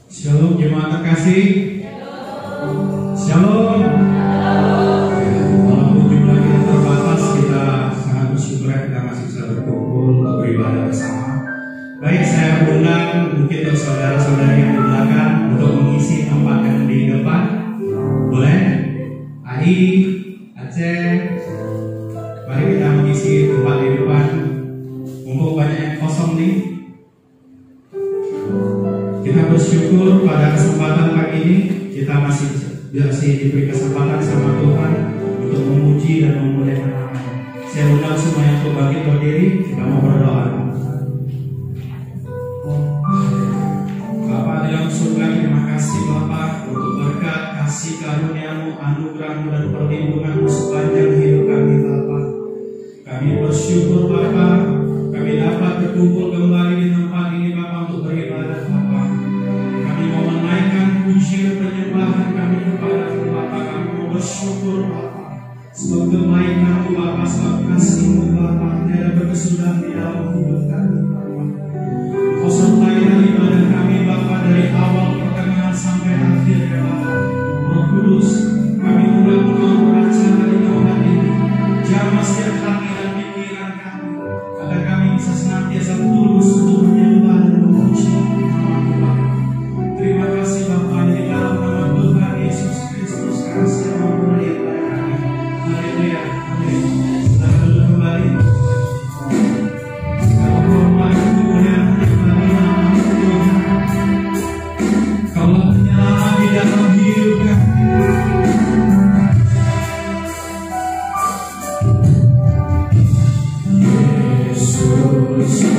Shalom jemaat terkasih. Shalom. Walaupun jumlah kita terbatas, kita sangat bersyukur kita masih bisa berkumpul beribadah bersama. Baik, saya undang mungkin untuk saudara-saudari yang di belakang untuk mengisi tempat yang di depan. Boleh? Ai, Aceh, mari kita mengisi tempat di depan. Mumpung banyak yang kosong nih. Kita bersyukur pada kesempatan pagi ini kita masih diberi kesempatan sama Tuhan untuk memuji dan memuliakan nama-Nya. Saya undang semua yang berbagi berdiri, kita mau berdoa. Bapa di dalam surga, terima kasih Bapa untuk berkat kasih karunia-Mu, anugerah-Mu dan perlindungan-Mu sepanjang hidup kami Bapa. Kami bersyukur Bapa, kami dapat berkumpul kembali di tempat ini Bapa untuk beribadah Bapa. Kami mau menaikkan puji dan penyembahan kami kepada-Mu Bapa. Kami mau bersyukur Bapa, sebab kebaikan-Mu Bapa, sebab kasih-Mu Bapa tiada berkesudahan di dalam hidup kami Bapa. Kau sertai dari ibadah kami Bapa, dari awal pertengahan sampai akhir ya Bapa. Roh Kudus, kami undang Engkau beracara di tempat ini. Jamah setiap hati dan pikiran kami, agar kami bisa senantiasa tulus untuk menyembah dan memuji nama-Mu Bapa. Terima kasih Bapa, di dalam nama Tuhan Yesus Kristus kasih yang mulia pada kami. Haleluya, amin. Kita duduk kembali. Kalau hormat kemuliaan hanya bagi nama Tuhan. Kaulah penyelamat di dalam hidup kami. Yesus.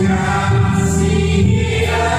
Kasih dia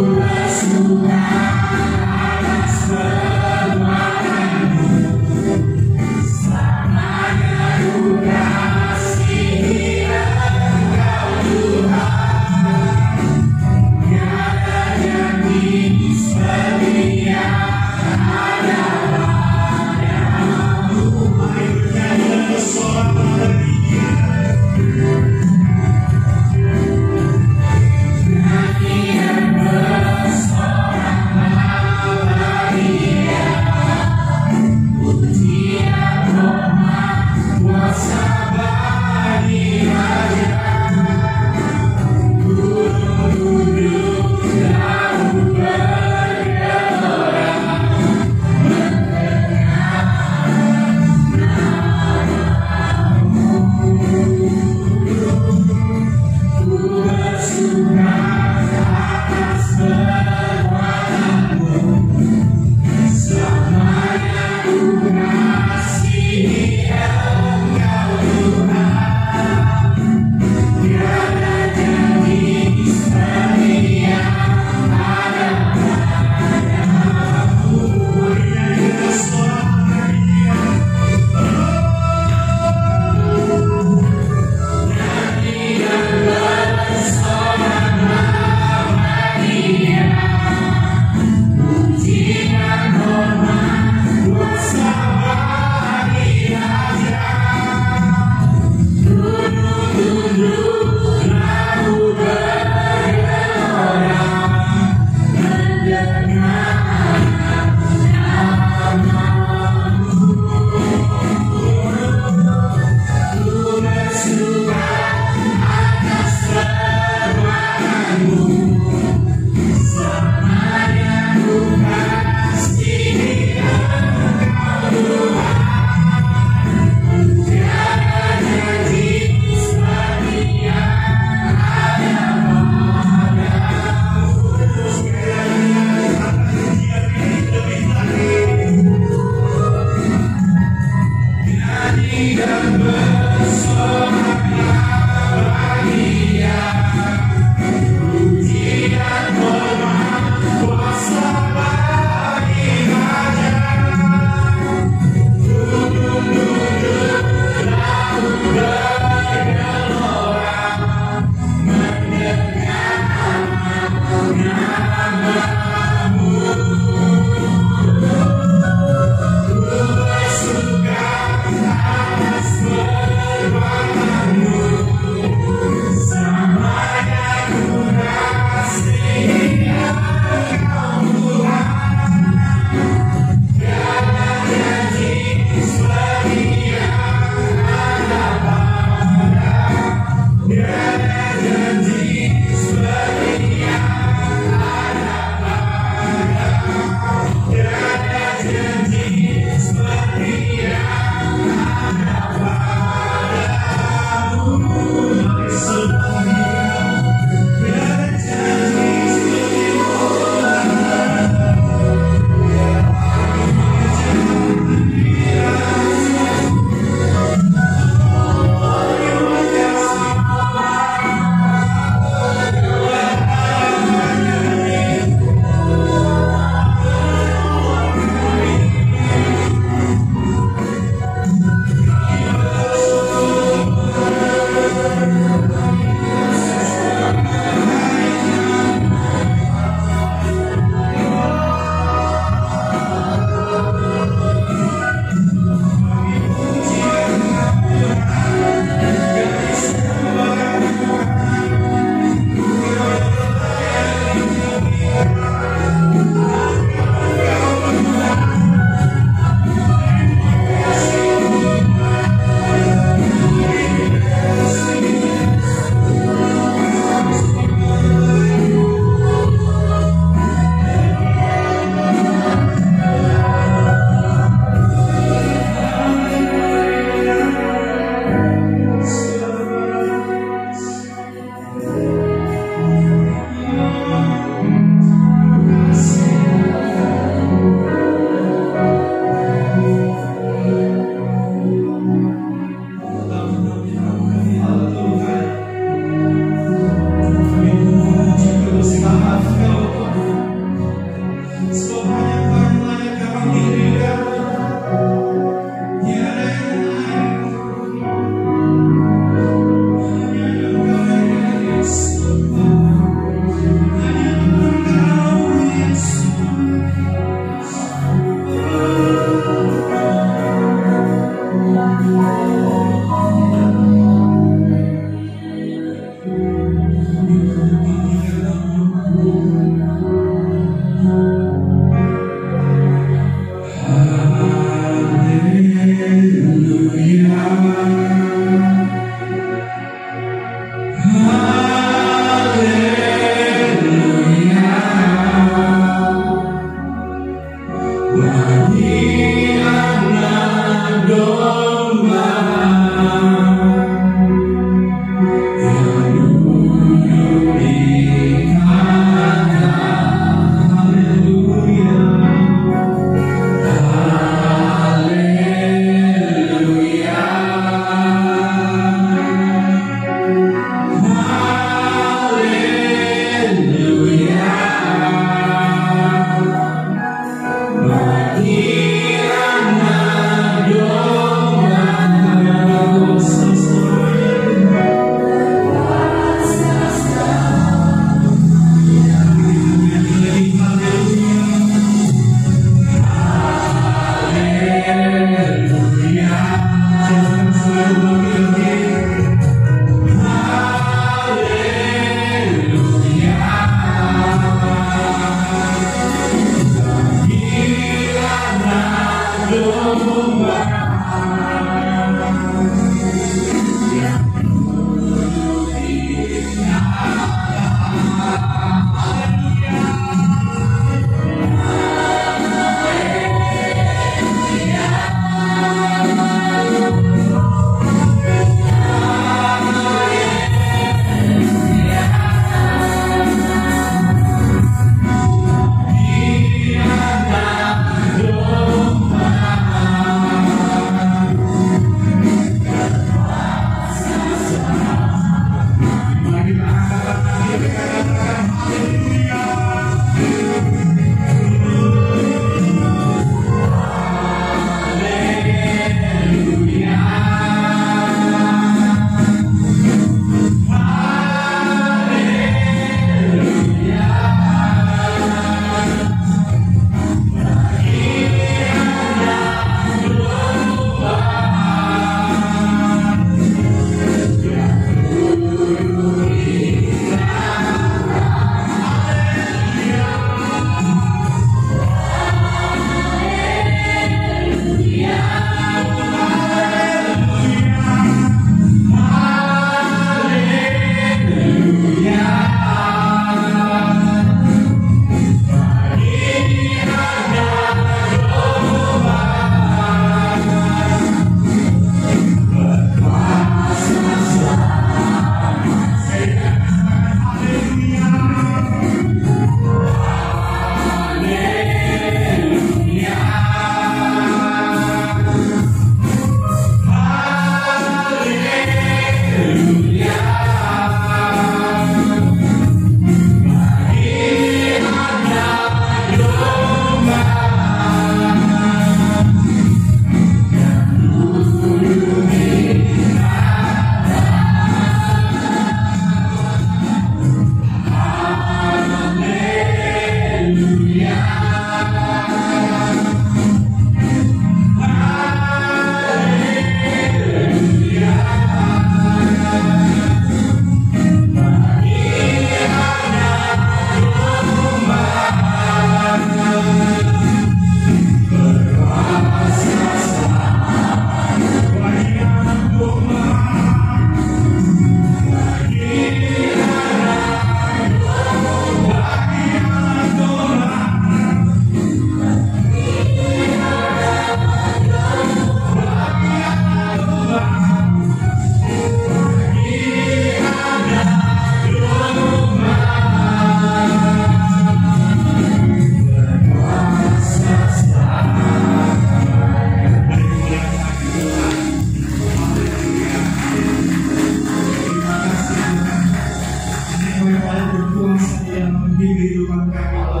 kehidupan kami Bapa.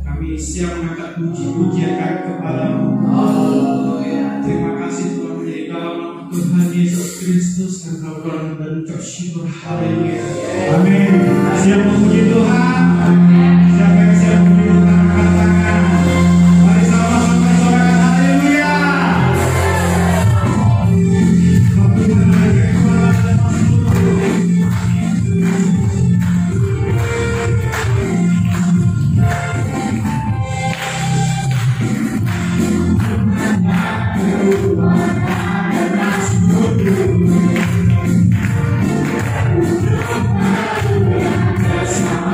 Kami siap mengangkat puji-pujian kami kepadamu. Terima kasih Tuhan menjadi dalam nama Tuhan Yesus Kristus dan tersyukur. Haleluya. Amin. Siap memuji Tuhan. Siapa yang siap memuji Tuhan angkat tangan. Mari sama-sama bersorak. Haleluya. Yes,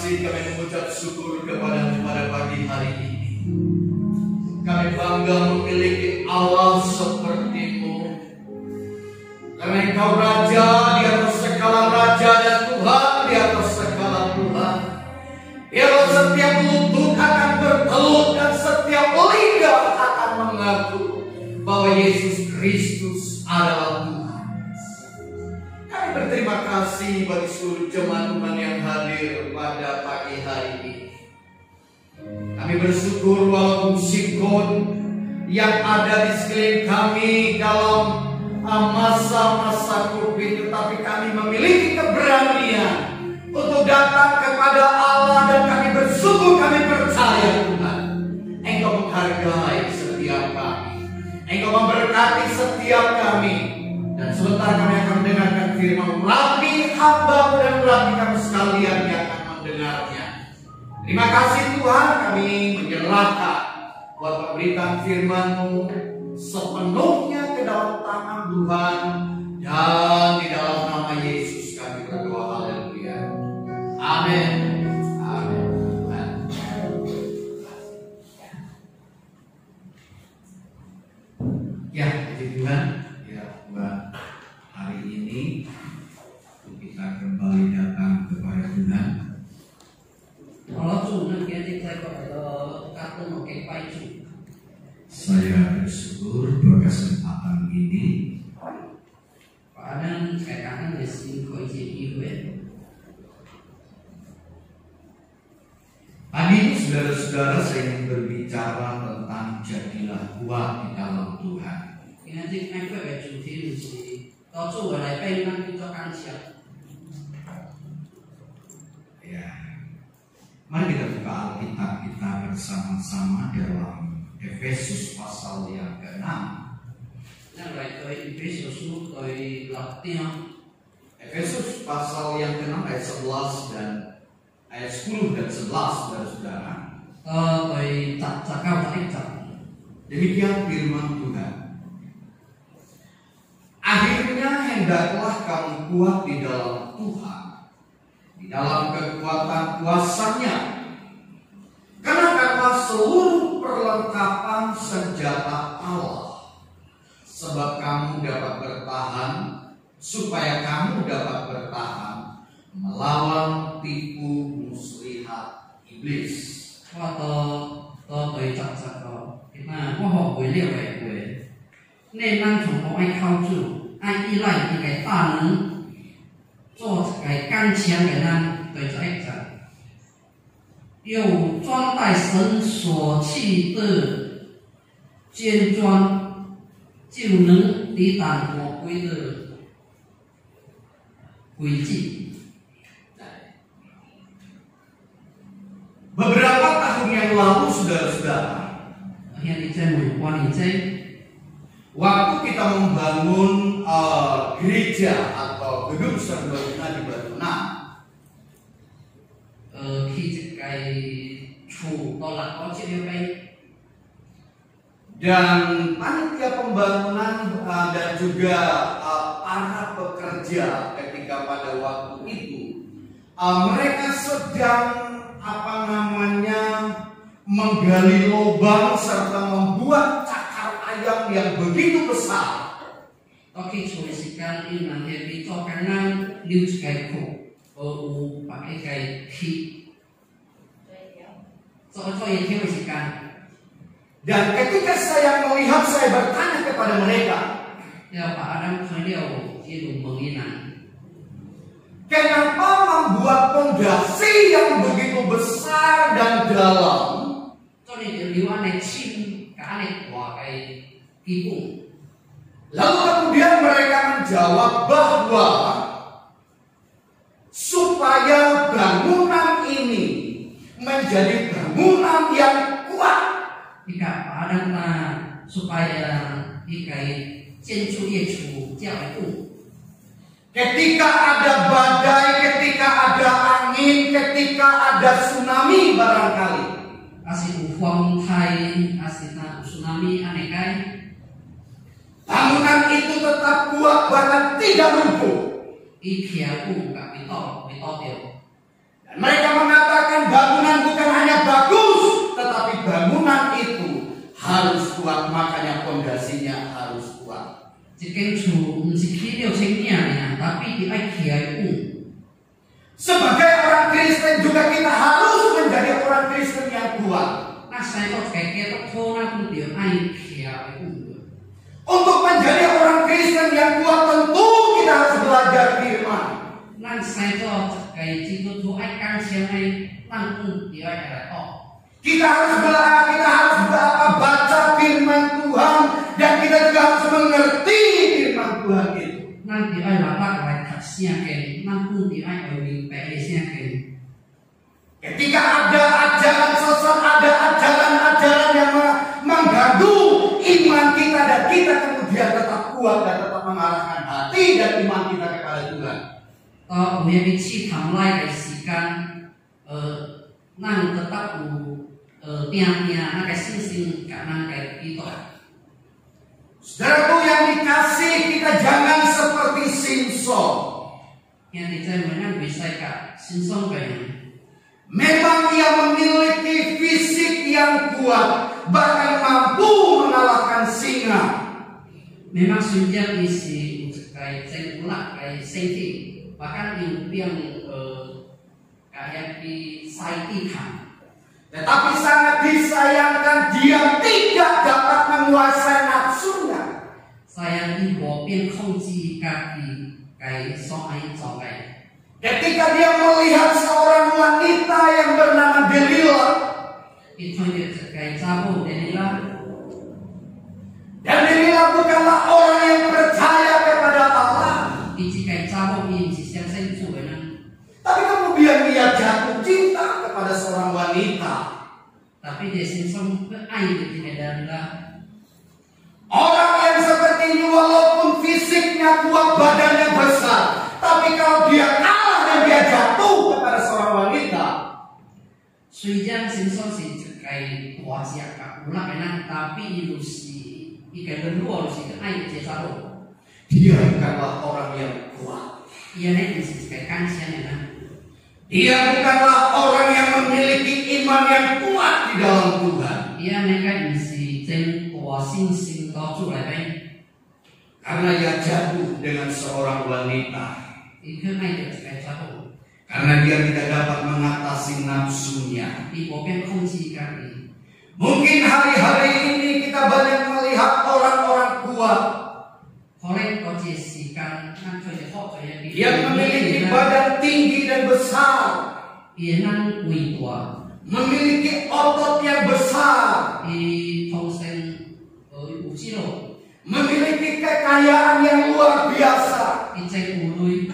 kasih, kami mengucap syukur kepada-Mu pada pagi hari ini. Kami bangga memiliki Allah seperti-Mu. Karena Engkau Raja di atas segala Raja dan Tuhan di atas segala Tuhan. Biarlah setiap lutut akan bertelut dan setiap lidah akan mengaku bahwa Yesus Kristus adalah Tuhan. Kami berterima kasih bagi seluruh jemaat Tuhan yang hadir pada pagi hari ini. Kami bersyukur walaupun sikon yang ada di sekeliling kami dalam masa-masa COVID, tetapi kami memiliki keberanian untuk datang kepada Allah, dan kami bersyukur, kami percaya Tuhan, Engkau menghargai setiap kami, Engkau memberkati setiap kami. Dan sebentar kami akan mendengarkan firman melalui hamba dan melalui kami sekalian yang akan mendengarnya. Terima kasih Tuhan, kami menyerahkan buat pemberitaan firman-Mu sepenuhnya ke dalam tangan Tuhan, dan di dalam nama Yesus kami berdoa, haleluya, amin, amin. Ya, puji Tuhan, ya buat hari ini kita kembali datang kepada Tuhan. Saya bersyukur berkesempatan ini. Pagi ini saudara-saudara, saya ingin berbicara tentang jadilah kuat di dalam Tuhan. Ya, mari kita buka Alkitab kita bersama-sama dalam Efesus pasal yang ke-6. Efesus pasal yang ke-6 ayat 11 dan ayat 10 dan 11, saudara-saudara. Demikian firman Tuhan. Akhirnya hendaklah kamu kuat di dalam Tuhan, di dalam kekuatan kuasa-Nya. Karena seluruh perlengkapan senjata Allah, sebab kamu dapat bertahan, supaya kamu dapat bertahan melawan tipu muslihat iblis.又装带神所赐的坚装，就能抵挡魔鬼的诡计。 Beberapa tahun yang lalu, saudara-saudara, waktu kita membangun gereja atau gedung serbaguna di Batunan, dan panitia pembangunan dan juga para pekerja ketika pada waktu itu mereka sedang menggali lubang serta membuat cakar ayam yang begitu besar. Dan ketika saya melihat, saya bertanya kepada mereka, kenapa membuat pondasi yang begitu besar dan dalam? Lalu kemudian mereka menjawab bahwa supaya bangunan ini menjadi bangunan yang kuat, ketika ada badai, ketika ada angin, ketika ada tsunami barangkali, bangunan itu tetap kuat, bahkan tidak runtuh. Dan Dan mereka mengatakan bangunan bukan hanya bagus, tetapi bangunan itu harus kuat, makanya fondasinya harus kuat. 一间厝唔是起6000年呀，tapi dia起来Sebagai orang Kristen juga kita harus menjadi orang Kristen yang kuat. 那生做一个基督徒，那就要爱起来Untuk menjadi orang Kristen yang kuat tentu kita harus belajar firman. 咱生做一个基督徒，爱感谢的，咱就要来学。 Kita harus baca firman Tuhan dan kita juga harus mengerti firman Tuhan itu. 咱就爱来来读圣经，咱就爱去明白圣经。 Ketika ada ajaran sesat, ada ajaran-ajaran yang mengganggu iman kita dan kita kemudian tetap kuat dan tetap mengarahkan hati dan iman kita kepada Tuhan. 有咩要试探来嘅时间，咱tetap有定那个信心，甲咱嘅基督。 Saudaraku yang dikasih, kita jangan seperti Simson. 兄弟姊妹，咱袂使甲心伤嘅。 Memang ia memiliki fisik yang kuat, bahkan mampu mengalahkan singa. Memang sunjang isi kai ceng ulak kai senti, bahkan yang kayak di saitikan. Tetapi sangat disayangkan dia tidak dapat menguasai nafsunya. Saya ibu biar kunci kaki kai soai soai. Ketika dia melihat seorang wanita yang bernama Delila, itu dia kai cabu Delila. Dan Delila bukanlah orang yang percaya kepada Allah. Iji kai cabu ini siang sensu benar. Tapi kemudian dia jatuh cinta kepada seorang wanita. Tapi dia singsong berani dengan Delila. Orang yang seperti ini walaupun fisiknya kuat, badannya besar, tapi kalau dia kalah dan dia jatuh kepada seorang wanita, 虽然先说是一个大只甲有那个人，tapi itu是一个人弱是个爱接受。 dia bukanlah orang yang kuat. Ia ni是一个感谢的人， Dia bukanlah orang yang memiliki iman yang kuat di dalam Tuhan. ia ni kan是真大信心到主来的， Karena ia jatuh dengan seorang wanita. 伊去爱着一个家伙， Karena dia tidak dapat mengatasi nafsunya. 伊无变控制家己。 Mungkin hari-hari ini kita banyak melihat orang-orang kuat 可能嗰陣時間，咱做一好做一啲， yang memiliki badan tinggi dan besar, 伊咱偉大， memiliki otot yang besar, 伊通身有肌肉， memiliki kekayaan yang luar biasa. 伊真有類。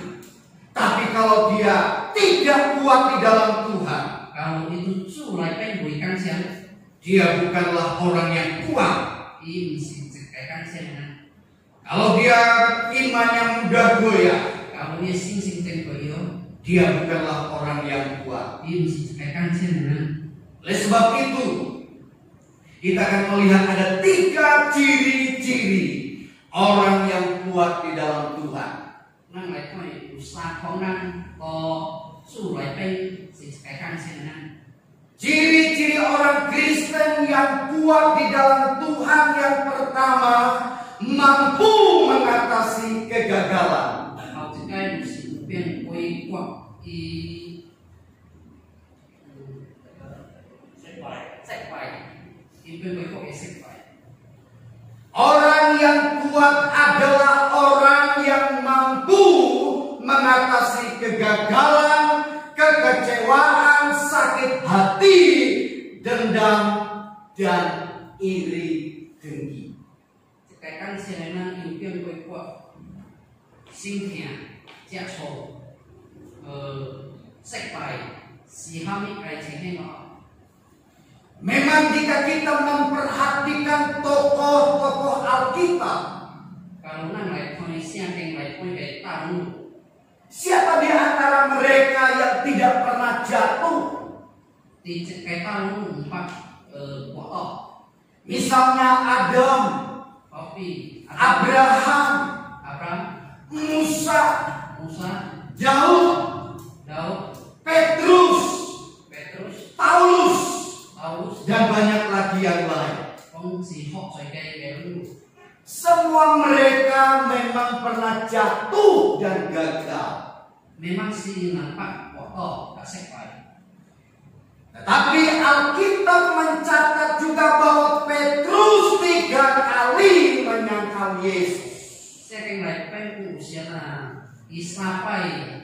Tapi kalau dia tidak kuat di dalam Tuhan, kalau itu主來變為感謝， dia bukanlah orang yang kuat. 伊唔是一個感謝人。 Kalau dia imannya mudah goyah, kalau dia信心真貴哦， dia bukanlah orang yang kuat. 伊唔是一個感謝人。 Oleh sebab itu, kita akan melihat ada 3 ciri-ciri orang yang kuat di dalam Tuhan. 咱來看有三方人個主來變是一個感謝人。 Ciri-ciri orang Kristen yang kuat di dalam Tuhan yang pertama, mampu mengatasi kegagalan. 後一個就是變規劃伊失敗，伊變規劃伊失敗。 Orang yang kuat adalah orang yang mampu mengatasi kegagalan, kekecewaan, sakit hati, dendam, dan iri dengki. 一個感謝人伊變規劃心痛、接觸、失敗，是蝦米愛情嘅嘛？ Memang jika kita memperhatikan tokoh-tokoh Alkitab, kalau nang lai koi siang teng lai koi kai tahu, siapa di antara mereka yang tidak pernah jatuh? di kai tahu empat pokok, Misalnya Adam, kopi, Abraham, Abraham, Musa, Musa, Daud, Daud, Petrus, Semua mereka memang pernah jatuh dan gagal. Memang sih nampak kotor, tak sepai. Tetapi Alkitab mencatat juga bahwa Petrus 3 kali menyangkal Yesus. Saya kira pengen usia isapai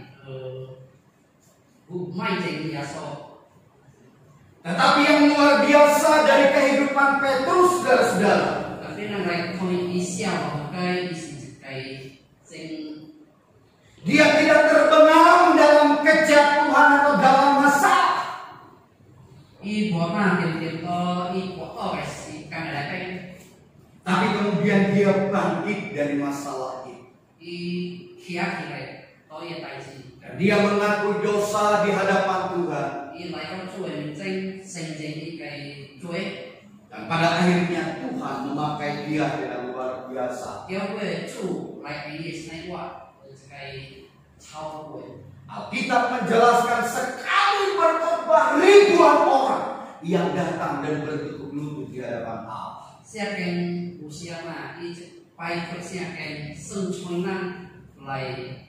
mai jadi biasa. Tetapi yang luar biasa dari kehidupan Petrus, saudara-saudara, Tapi nang lain koin isial pakai isi kai sing dia tidak terbenam dalam kejatuhan atau dalam masalah. i buana tim to i kotor si kan ada pengen Tapi kemudian dia bangkit dari masalah itu. i kia to ya tai si. Dan dia mengaku dosa di hadapan Tuhan. I lai kan cuy jeng sing jeng i kai cuy. Dan pada akhirnya Tuhan memakai dia dengan luar biasa. Dia gue cu lai kai yes nai wa kai chao gue. Alkitab menjelaskan sekali berkhotbah ribuan orang yang datang dan bertukuk lutut di hadapan Allah. Siaken usia na i pai ke siaken sung choi nan lai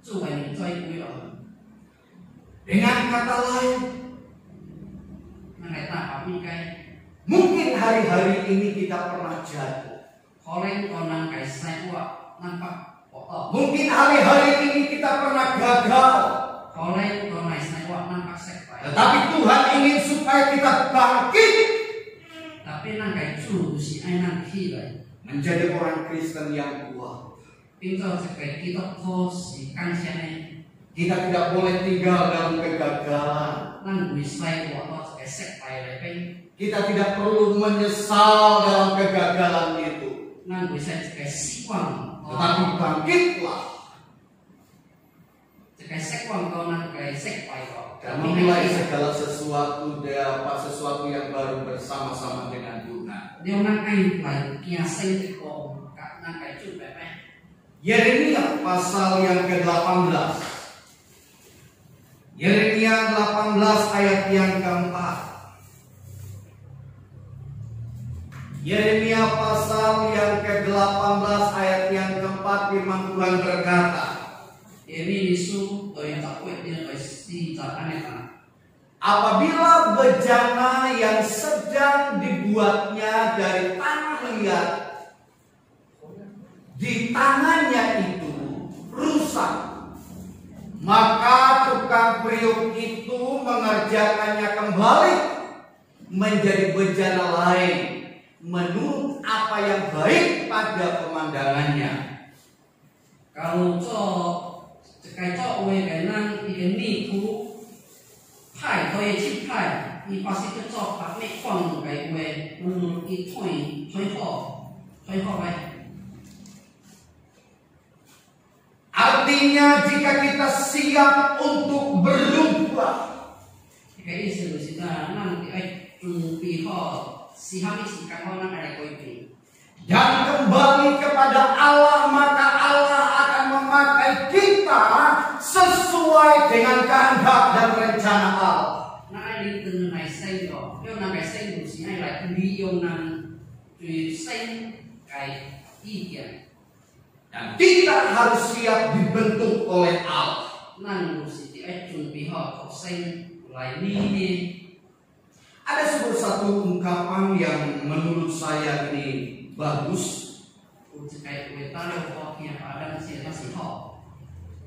cu bai choi gue ở. Dengan kata lain, Nang lai ta pa mi kai mungkin hari-hari ini kita pernah jatuh. Koleng konang kai sai wa nampak kotor. Mungkin hari-hari ini kita pernah gagal. Koleng konang sai wa nampak sepai. Tetapi Tuhan ingin supaya kita bangkit Tapi nang kai cu si ai nang hi lai. menjadi orang Kristen yang kuat. Pinto sekai kita to si kan siane. Kita tidak boleh tinggal dalam kegagalan. Nang wi sai wa to sekai sepai lai pen. Kita tidak perlu menyesal dalam kegagalan itu. Nang wi sai sekai sikwang. Tetapi bangkitlah Sekai sekwang ko nang kai sepai ko. dan memulai segala sesuatu yang baru bersama-sama dengan Tuhan. Dia nang ai lai kia sai ko nang kai cu pepe. Yeremia pasal yang ke-18. Yeremia 18 ayat yang keempat. Yeremia pasal yang ke-18 ayat yang keempat, firman Tuhan berkata, Ini isu yang tak kuat dia si tak aneh. apabila bejana yang sedang dibuatnya dari tanah liat di tangannya itu rusak, maka tukang periuk itu mengerjakannya kembali menjadi bejana lain menurut apa yang baik pada pemandangannya. Kalau cekai we kenang ini ku pai kau ye cip pai, i pasti tu pak mek fong kai we menurut i toi ho baik. Artinya jika kita siap untuk berubah, Jika isu kita nang di pi ho si habis ikan ho nang ada kau itu. dan kembali kepada Allah, maka Allah akan memakai kita sesuai dengan kehendak dan rencana Allah. Nang ada itu nang sai do, yo nang sai du si ai lai li yo nang tu sai kai ikan. Dan kita harus siap dibentuk oleh Allah. Nang si ti ai pi ho ko sai lai ni. Ada sebuah satu ungkapan yang menurut saya ini bagus, Cekai we taruh ho kia padang si nasi ho.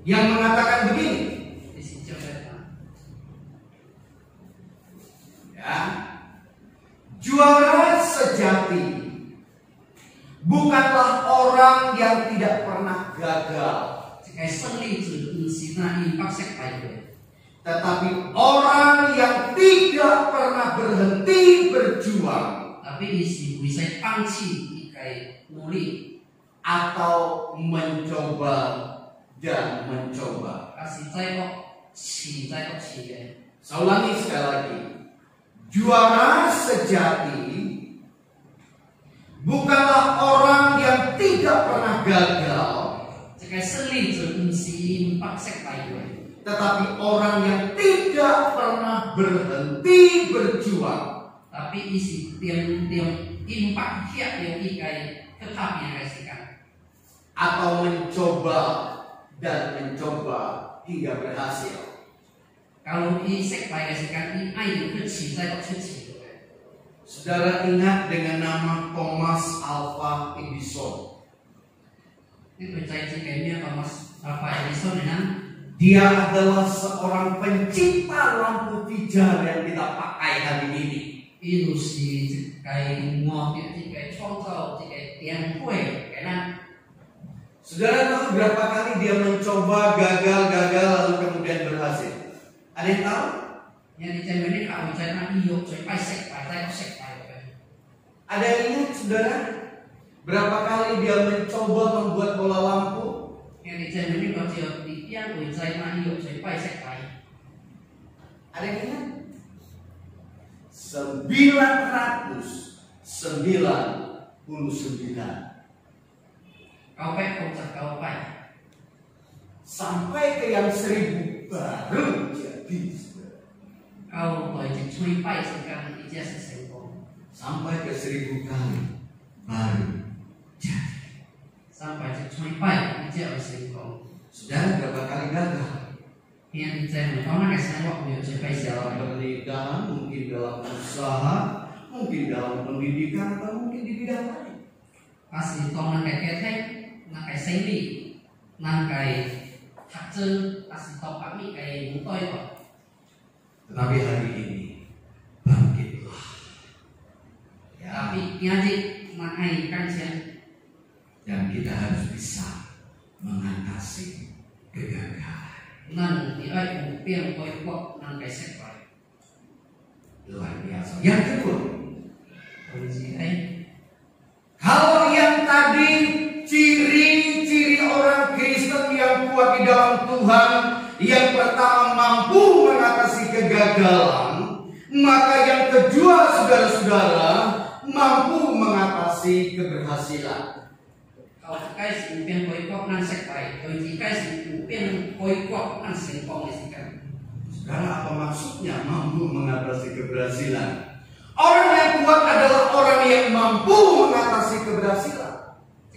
yang mengatakan begini, Di si cerita. ya, juara sejati bukanlah orang yang tidak pernah gagal, Cekai seni tu si na impak sekai we. tetapi orang yang tidak pernah berhenti berjuang Tapi isi bisa pangsi ikai nuli atau mencoba dan mencoba. kasih cai kok si ye. Saya ulangi sekali lagi, juara sejati bukanlah orang yang tidak pernah gagal, Cekai seni tu si impak sekai we. tetapi orang yang tidak pernah berhenti berjuang. Tapi isi tiang impak kia yang ikai tetap yang kasihkan. Atau mencoba dan mencoba hingga berhasil. Kalau isek pai kasihkan ini ai kecil saya kecil. Saudara ingat dengan nama Thomas Alva Edison. Ini percaya jikanya Thomas Alva Edison dengan Dia adalah seorang pencipta lampu pijar yang kita pakai hari ini. ilusi jikai ngopi jikai contoh jikai tiang kue karena Saudara tahu berapa kali dia mencoba gagal lalu kemudian berhasil? Ada yang tahu? yang dijamin ini kalau bicara iyo coy paisek Ada yang ingat saudara? Berapa kali dia mencoba membuat bola lampu? yang dijamin ini kalau dia di tiang bicara iyo coy paisek Ada yang ingat? 999 kau pai kau cak kau pai sampai ke yang 1000 baru jadi. kau boleh cuy pai sekarang ijazah sengkong Sampai ke 1000 kali baru jadi. sampai cuy pai ijazah sengkong. Saudara berapa kali gagal? yang dijamin kau nak kasih waktu iyo coy pai Dalam pernikahan, mungkin dalam usaha, mungkin dalam pendidikan, atau mungkin di bidang lain. pasti kau nak kayak sendi nak kayak hakce pasti kau kami kayak mutoy kok. Tetapi hari ini bangkitlah. Ya, Tapi ngaji makai kajian dan kita harus bisa mengatasi kegagalan. nan di ai upian koi kok nan kai sekpai. Luar biasa. Yang kedua, Polisi ai kalau yang tadi ciri-ciri orang Kristen yang kuat di dalam Tuhan, yang pertama mampu mengatasi kegagalan, maka yang kedua saudara-saudara mampu mengatasi keberhasilan. kalau kai si upian koi kok nan sekpai, kalau kai si upian koi kok nan sengkong isikan. Saudara, apa maksudnya mampu mengatasi keberhasilan? Orang yang kuat adalah orang yang mampu mengatasi keberhasilan.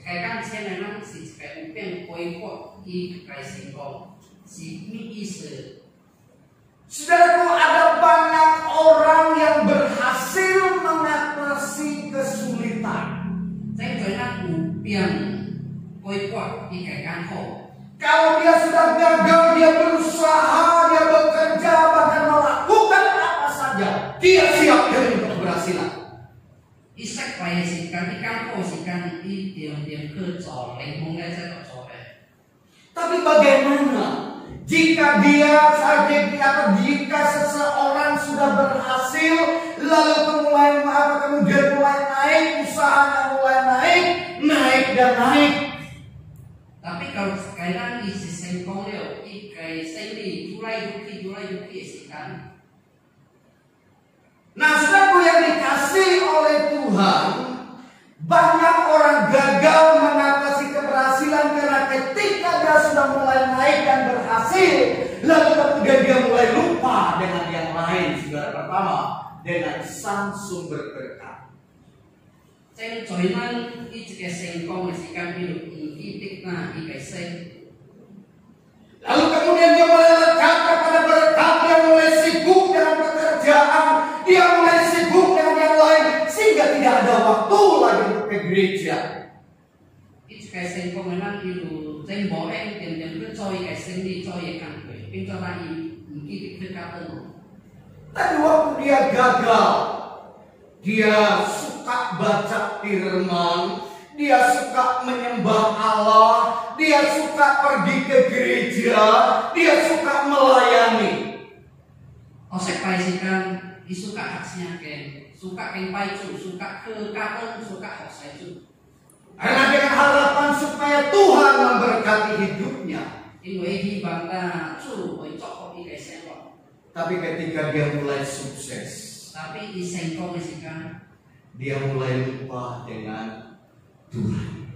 Kai kan saya memang si kai upian koi kok i kai sengkong si mi ise. Saudaraku, ada banyak orang yang berhasil mengatasi kesulitan. Saya kena upian koi kok i kai kan kok. Kalau dia sudah gagal, dia berusaha, dia bekerja, bahkan melakukan apa saja, dia siap dengan keberhasilan. Isek pai sikan ikan kok sikan i diam-diam ke coleng mungkin saya kok coleng. Tapi bagaimana jika jika seseorang sudah berhasil, lalu kemudian mulai naik, usahanya mulai naik dan naik. Tapi kalau sekarang isi sengkong leo ikai sendi julai yuki sikan. Nah, saudaraku yang dikasih oleh Tuhan, banyak orang gagal mengatasi keberhasilan karena ketika dia sudah mulai naik dan berhasil, lalu kemudian dia mulai lupa dengan yang lain. Saudara, pertama dengan sang sumber berkat. Saya joinan ikai sengkong sikan hidup itik na ikai seng. Lalu kemudian dia mulai lekat kepada berkat, dia mulai sibuk dengan pekerjaan, dia mulai sibuk dengan yang lain, sehingga tidak ada waktu lagi untuk ke gereja. Ikai sengkong memang itu jeng boeng dan ke coy ikai sendi coy kan kue. Pintu lagi itik dekatan. Tapi waktu dia gagal, dia suka baca firman, dia suka menyembah Allah, dia suka pergi ke gereja, dia suka melayani. Osek pai sikan isuka haksnya ken, suka ken pai cu, suka ke katen, suka osek cu. Karena dengan harapan supaya Tuhan memberkati hidupnya. Inwe bangga cu, oi cok ikai sengkong. Tapi ketika dia mulai sukses, Tapi di sengkong sikan dia mulai lupa dengan Tuhan.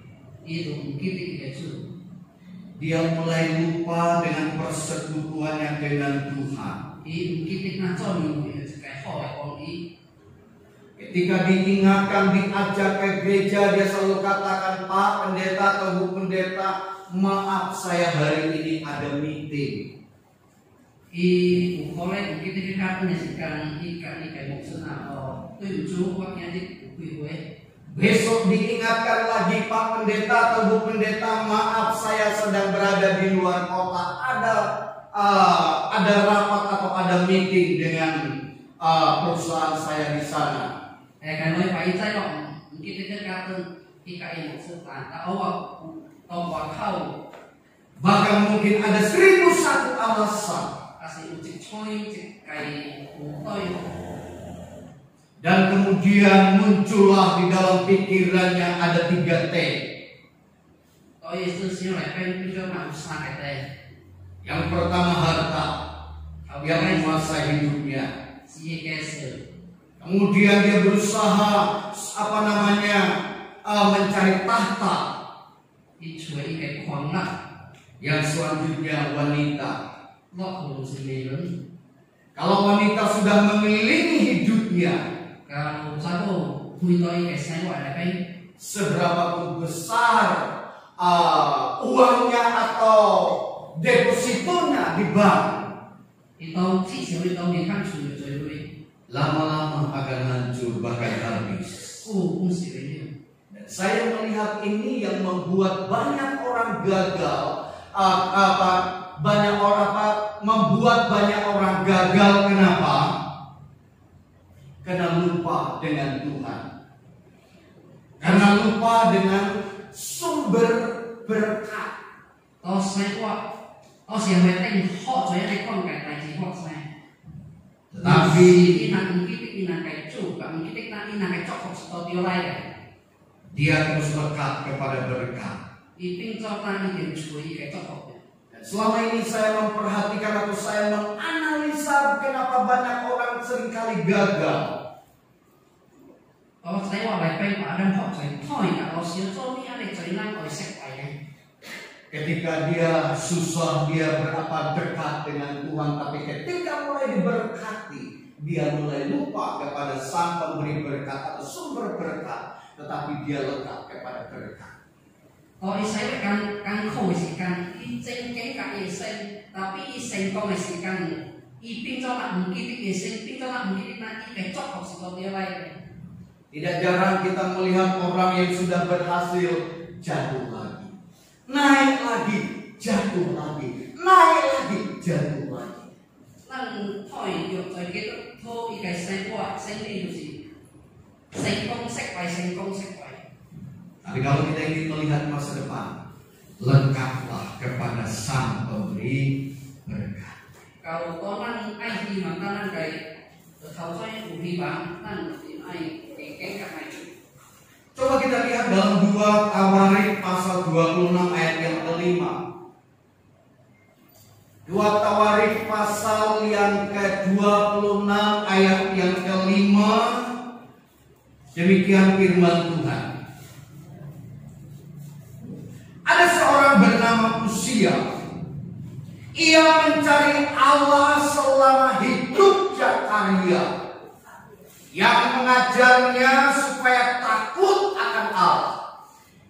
itu mungkin ikai cu. Dia mulai lupa dengan persekutuannya dengan Tuhan. I mungkin naco nih kayak hoe on i. Ketika diingatkan, diajak ke gereja, dia selalu katakan, Pak Pendeta atau Bu Pendeta, maaf saya hari ini ada meeting. Boleh kita dikatakan ikan maksud atau tujuh waktunya di Besok diingatkan lagi, Pak Pendeta atau Bu Pendeta, maaf saya sedang berada di luar kota, ada rapat atau ada meeting dengan perusahaan saya di sana. Kalau Pak Icai kok kita dikatakan ikan maksud atau kau Bahkan mungkin ada 1001 alasan. kasih ucik coy cik kayak mutoy. Dan kemudian muncullah di dalam pikirannya ada 3 T. Toy itu sih lepen itu nggak usah kata. Yang pertama harta, yang menguasai hidupnya. Si kesel. Kemudian dia berusaha mencari tahta. Dicuai kayak kuanglah. Yang selanjutnya wanita. Lo sendiri. Kalau wanita sudah mengelilingi hidupnya, Kalau satu buitoi kayak saya lepen. seberapapun besar uangnya atau depositonya di bank, Itu sih itu kan sudah coy. lama-lama akan hancur bahkan habis. Mesti ini. Dan saya melihat ini yang membuat banyak orang gagal. Membuat banyak orang gagal. Kenapa? Karena lupa dengan Tuhan. Karena lupa dengan sumber berkat. Saya penting hot saya rekon kayak tadi hot saya. Tetapi Ina kayak coba, kita kayak cokok studio lain. dia terus lekat kepada berkat. Iping coba ini cuy kayak cokok. Selama ini saya memperhatikan atau saya menganalisa kenapa banyak orang seringkali gagal. Kalau saya wabah pengen pada hot saya toy kalau sih tuh ini ada cerita kalau saya kayak. Ketika dia susah, dia berapa dekat dengan Tuhan, tapi ketika mulai diberkati, dia mulai lupa kepada Sang Pemberi berkat atau sumber berkat, tetapi dia lekat kepada berkat. Oh, saya kan kau sih kan, ijeng kan isen, tapi isen kau sih kan, iping coba mungkin isen, iping coba mungkin nanti kecok kau sih kalau dia lain. Tidak jarang kita melihat orang yang sudah berhasil jatuh lagi, naik lagi, jatuh lagi, naik lagi, jatuh lagi. Nang toy yuk toy gitu, toy ikai sen kuat, sen itu sih, sen kong sek pai, sen kong sek pai. Tapi kalau kita ingin melihat masa depan, lekatlah kepada Sang Pemberi berkat. Kalau orang ai di makanan kayak, kalau saya beli bang, nan ai kayak macam. Coba kita lihat dalam 2 Tawarik pasal 26 ayat yang kelima. 2 Tawarik pasal yang ke-26 ayat yang kelima. Demikian firman Tuhan. Ada seorang bernama Usia. Ia mencari Allah selama hidup Zakaria, yang mengajarnya supaya takut akan Allah,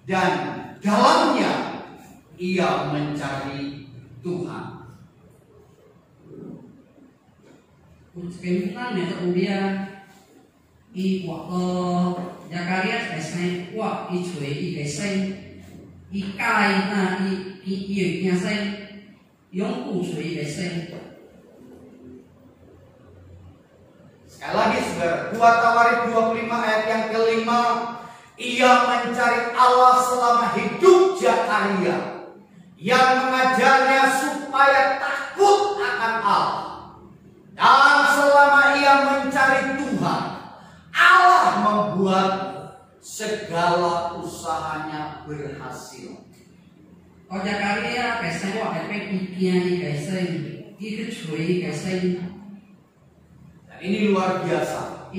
dan dalamnya ia mencari Tuhan. Kemungkinan ya dia waktu Zakaria selesai, wah cuy selesai, kai na iya selesai, yang cuy selesai. Sekali lagi saudara, 2 Tawarik 25 ayat yang kelima, ia mencari Allah selama hidup Zakaria, yang mengajarnya supaya takut akan Allah. Dan selama ia mencari Tuhan, Allah membuat segala usahanya berhasil. Kalau Zakaria selesai, wah ikian selesai, itu cuy selesai. Ini luar biasa.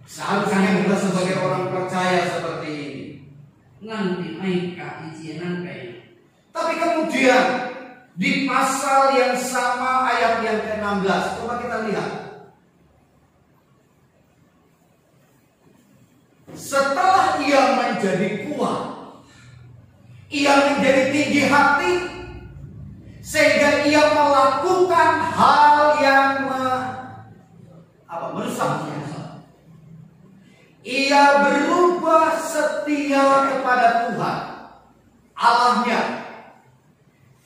Seharusnya kita sebagai orang percaya seperti ini. Tapi kemudian di pasal yang sama ayat yang ke-16, coba kita lihat. menjadi kuat. Ia menjadi tinggi hati sehingga ia melakukan hal yang merusak. Ia berubah setia kepada Tuhan Allahnya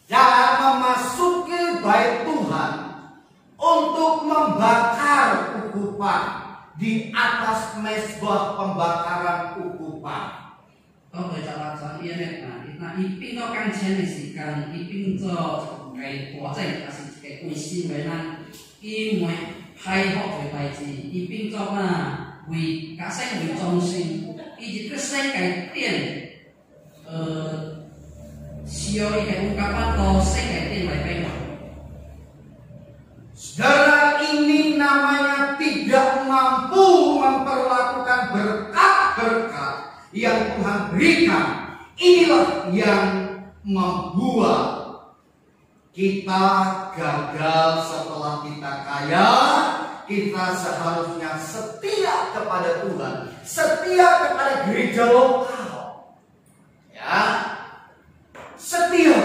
dan memasuki bait Tuhan untuk membakar ukupan di atas mezbah pembakaran ukupan. Có người trả lời cho yên là ipin nó căng chen này thì càng ipin cho cái quá trình là cái quy xin với năng y mọi hay họ phải bài gì ipin cho là vì cả sinh vì trong sinh y chỉ cứ sinh cái tiền siêu y cái ungkapan to sinh cái tiền lại bên ngoài. Saudara, ini namanya tidak mampu memperlakukan berkat-berkat yang Tuhan berikan. Inilah yang membuat kita gagal setelah kita kaya. Kita seharusnya setia kepada Tuhan, setia kepada gereja lokal, ya, setia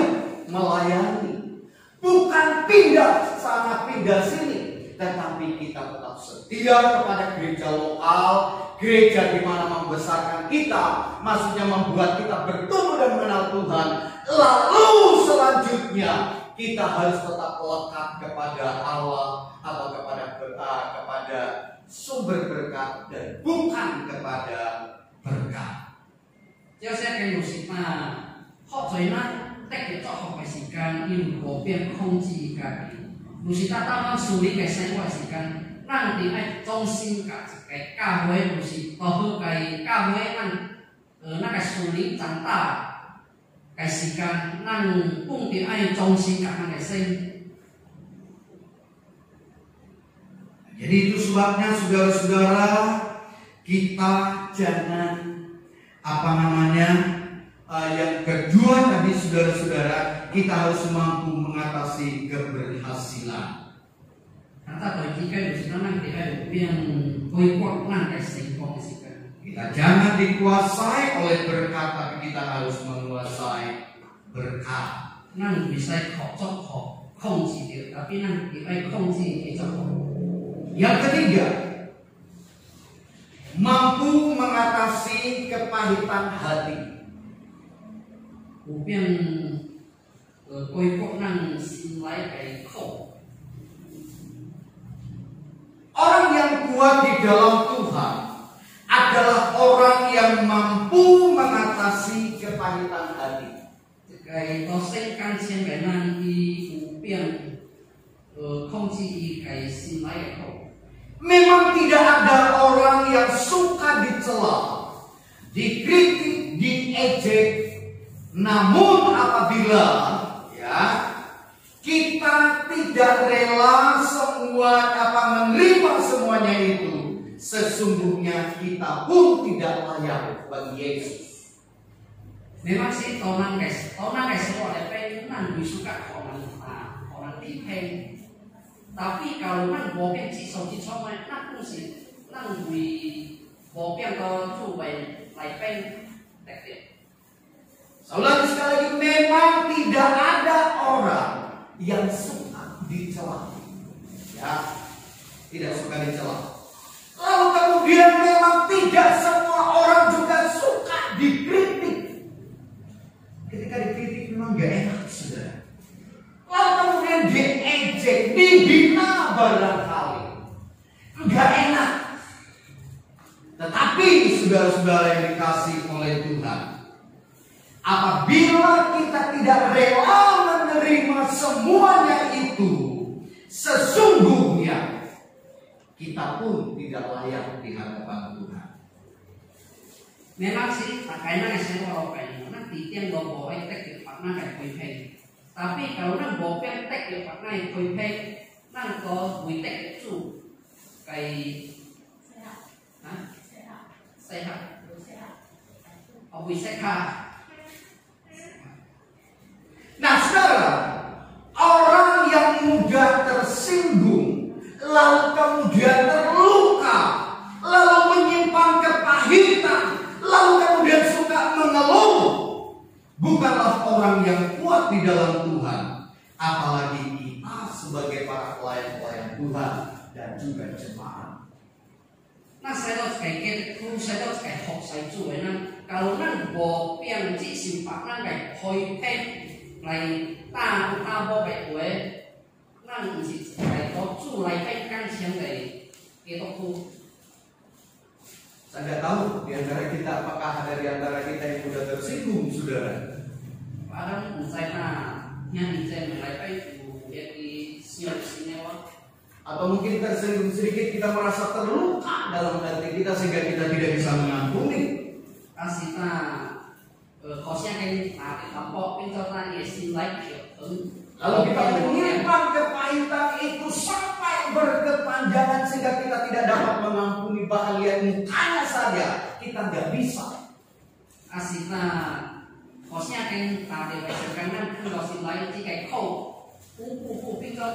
melayani, bukan pindah sana pindah sini, tetapi kita tetap setia kepada gereja lokal, gereja di mana membesarkan kita, maksudnya membuat kita bertumbuh dan mengenal Tuhan. Lalu selanjutnya kita harus tetap lekat kepada Allah atau kepada sumber berkat dan bukan kepada berkat. Cho sẽ cái một sự mà họ thấy nó tách cái cho họ phải sự can in của biến không chỉ cả một sự ta đang xử lý cái sinh hoạt sự can năng thì ai trong sinh cả cái ca huế một sự ở hơn cái ca huế năng cái xử lý chẳng ta cái sự can năng cũng thì ai trong sinh cả năng cái sinh. Jadi itu sebabnya saudara-saudara, kita jangan yang kedua tadi saudara-saudara, kita harus mampu mengatasi keberhasilan. Kita jangan dikuasai oleh berkat, tapi kita harus menguasai berkat. Yang ketiga, mampu mengatasi kepahitan hati. Orang yang kuat di dalam Tuhan adalah orang yang mampu mengatasi kepahitan hati. Memang tidak ada orang yang suka dicela, dikritik, diejek. Namun apabila kita tidak rela menerima semuanya itu, sesungguhnya kita pun tidak layak bagi Yesus. Memang sih orang semua ada pengen disuka orang tipen. Tapi kalau nang bobian si soji cuma nang sih nang bobian ke cubai pen teknik. Saudara sekali lagi, memang tidak ada orang yang suka dicela, ya, tidak suka dicela. Lalu kemudian memang tidak semua orang juga suka dikritik. Ketika dikritik memang gak enak, saudara. Lalu kemudian diejek, dihina barangkali, gak enak. Tetapi saudara-saudara yang dikasih oleh Tuhan, apabila kita tidak rela menerima semuanya itu, sesungguhnya kita pun tidak layak di hadapan Tuhan. Memang sih pakainya saya kalau pengen nanti tiang logo tek di partner kayak kuipen. Tapi kalau nang bopen tek di partner kuipen, nang ko kuitek itu kayak sehat. Oh sehat. Nah saudara, orang yang mudah tersinggung, lalu kemudian terluka, lalu menyimpan kepahitan, lalu kemudian suka sebagai para pelayan-pelayan Tuhan dan juga jemaat. 那使到家己苦，使到家服侍主的人，假如咱无变接受别人嘅开辟来打无嘅话，咱毋是来到主来变感情嘅基督徒。 Saya nggak tahu di antara kita apakah ada di antara kita yang sudah tersinggung, saudara. Padahal唔知yang di sini来变有一啲wa. Atau mungkin tersinggung sedikit, kita merasa terluka dalam hati kita sehingga kita tidak bisa mengampuni. Kasih kosnya kan tampok pintar ya silai. Lalu kita menyimpan kepahitan itu sampai berkepanjangan sehingga kita tidak dapat mengampuni, bahkan lihat mukanya saja kita nggak bisa. Kasih kosnya kan tampil karena kalau silai itu kayak kau pintar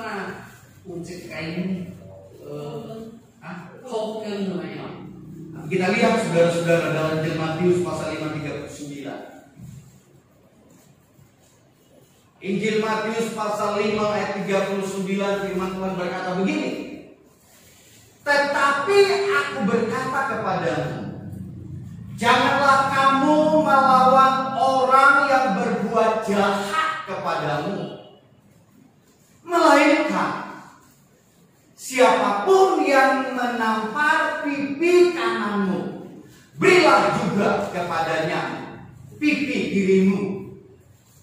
untuk kain kau Kita lihat saudara-saudara dalam Injil Matius pasal 5:39. Injil Matius pasal 5 ayat 39, firman Tuhan berkata begini. Tetapi aku berkata kepadamu, janganlah kamu melawan orang yang berbuat jahat kepadamu, melainkan siapapun yang menampar pipi kananmu, berilah juga kepadanya pipi kirimu.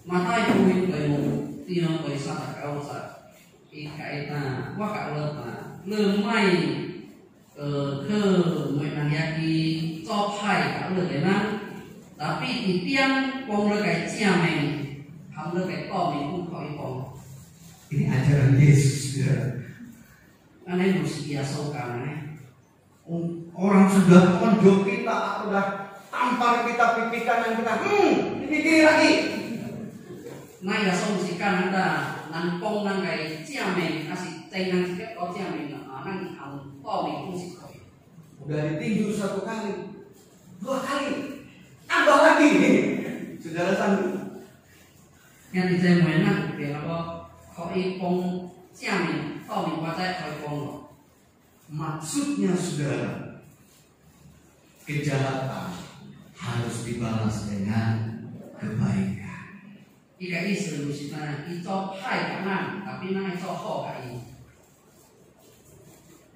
Mata itu kayu tiang kayu satu kau satu ikai waka lemai ke menangyaki copai kau lenan tapi di tiang pong lekai ciameng ham lekai pong itu kau ipong. Ini ajaran Yesus, ya. Aneh mesti biasa kan. Orang sudah menjauh kita, sudah tampar kita pipi kanan kita, pipi kiri lagi. Nah ya mesti kan ada nampong nang kayak ciameng kasih cengang sikit kau ciameng nang ham pong itu sih kau. Udah ditinju 1 kali, 2 kali, tambah lagi. Saudara sanggup? Yang di saya mana dia apa kau ipong ciameng kau membaca kau ipong. Maksudnya saudara, kejahatan harus dibalas dengan kebaikan. Ika isu sina itu hai kanan tapi nang itu ho kai.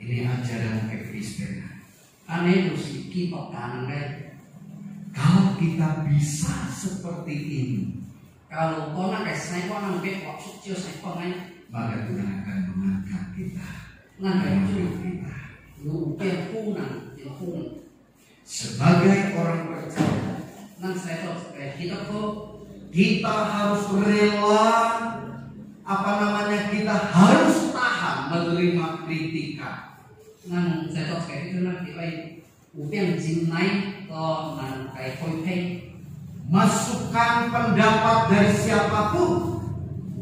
Ini ajaran kekristenan. Aneh mesti kita kanan kai. Kalau kita bisa seperti ini, Kalau kau nak saya kau nak bet waktu suci saya kau nai. maka Tuhan akan mengangkat kita. Nang kai Mengangkat tu kita. lu pun Sebagai orang percaya, nang saya tu kita kau kita harus rela, kita harus tahan menerima kritikan. nang saya tu itu nang kita upian jinai atau nang kai koi pay Masukan pendapat dari siapapun,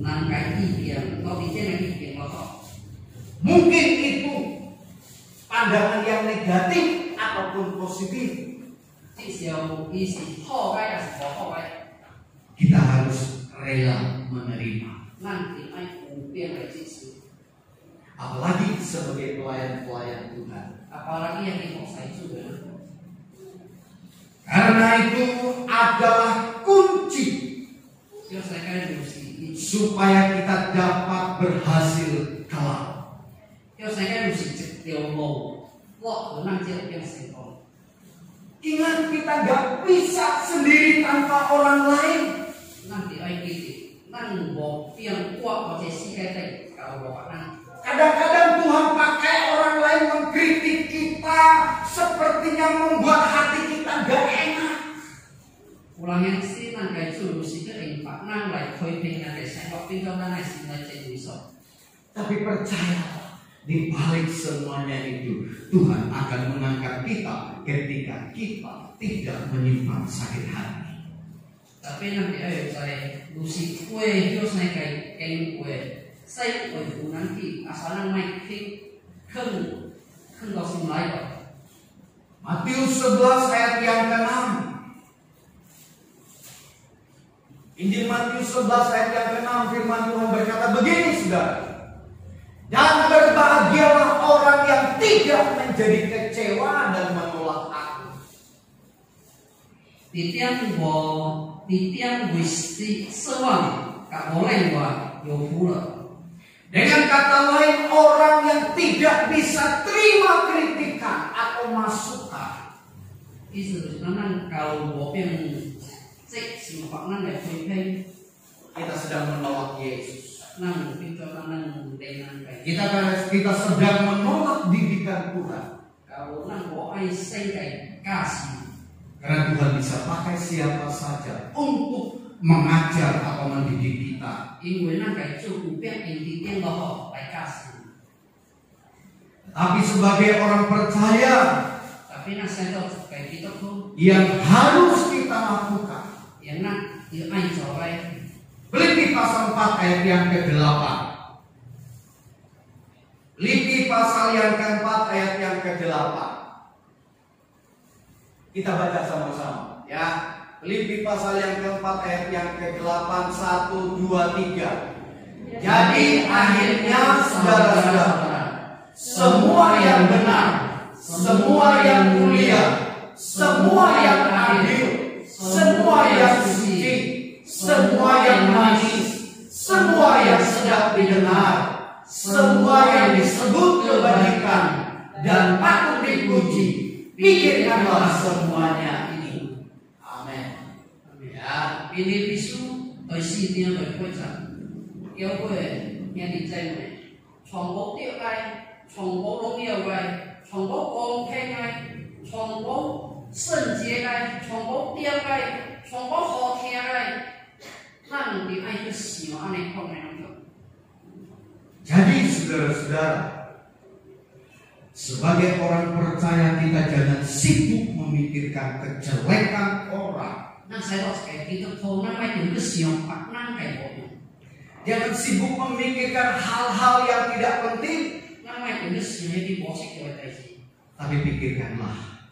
nang kai ipian atau ipian lagi ipian lotok. mungkin itu pandangan yang negatif ataupun positif. Siapa isi ho kai atau ho kai. Kita harus rela menerima. Nanti ai upian lagi sih. Apalagi sebagai pelayan-pelayan Tuhan. Apalagi yang di saya juga. Karena itu adalah kunci Yo saya kan mesti. supaya kita dapat berhasil kelak. Yo saya kan mesti cek teolog. Lo nang cek yang sempol. Ingat, kita gak bisa sendiri tanpa orang lain. Nanti ai gitu. Nang bo yang kuat baca si kete kalau bapak nang. Kadang-kadang Tuhan pakai orang lain mengkritik kita, sepertinya membuat hati kita gak enak. Ulang yang si nang kai tu mesti ke impak nang lai koi ping nang kai saya kok tinggal nang si lai cek bisa. Tapi percayalah, di balik semuanya itu Tuhan akan mengangkat kita ketika kita tidak menyimpan sakit hati. Tapi nanti ayo saya lusi kue yo saya kai kue. Saya kue nanti asal nang mai king keng kau sim lai kok. Matius 11 ayat yang ke-6. Injil Matius 11 ayat yang ke-6, firman Tuhan berkata begini, saudara. Dan berbahagialah orang yang tidak menjadi kecewa dan menolak aku. Di tiang wisi sewang kak boleh gua yopula. Dengan kata lain, orang yang tidak bisa terima kritikan atau masukan. Isu nanang kalau bopeng cek simpak nang gak peng. Kita sedang menolak Yesus. Nang pintu nang dengan kayak. Kita sedang menolak didikan Tuhan. Kalau nang boai sengkai kasih. Karena Tuhan bisa pakai siapa saja untuk mengajar atau mendidik kita. Ingwe nang kayak cukup yang intinya bahwa baik kasih. Tapi sebagai orang percaya, tapi nang saya tahu kayak kita tuh yang harus kita lakukan. yang nang yang ain coba. Filipi pasal 4 ayat yang ke-8. Filipi pasal yang ke-4 ayat yang ke-8. Kita baca sama-sama ya. Filipi pasal yang ke-4 ayat yang ke-8. 1, 2, 3. Jadi akhirnya saudara-saudara, semua yang benar, semua yang mulia, semua yang adil, semua yang suci, semua yang manis, semua yang sedap didengar, semua yang disebut kebajikan dan patut dipuji, pikirkanlah semuanya ini. Amin. Ya, Ini bisu isi dia berkuasa. Yêu quê nhà đi chơi này, chọn bố tiêu gai, chọn bố lông yêu gai, chọn bố ôm khen gai, chọn bố sân chế gai, chọn bố tiêu gai, chọn bố họ khen gai. Nang di ai itu semua aneh kau menang. Jadi saudara-saudara, sebagai orang percaya kita jangan sibuk memikirkan kejelekan orang. Nang saya tahu kayak kita tahu nang mai itu siang pak nang kayak bố. Jangan sibuk memikirkan hal-hal yang tidak penting. Nang mai itu siang di bố sih kita sih. Tapi pikirkanlah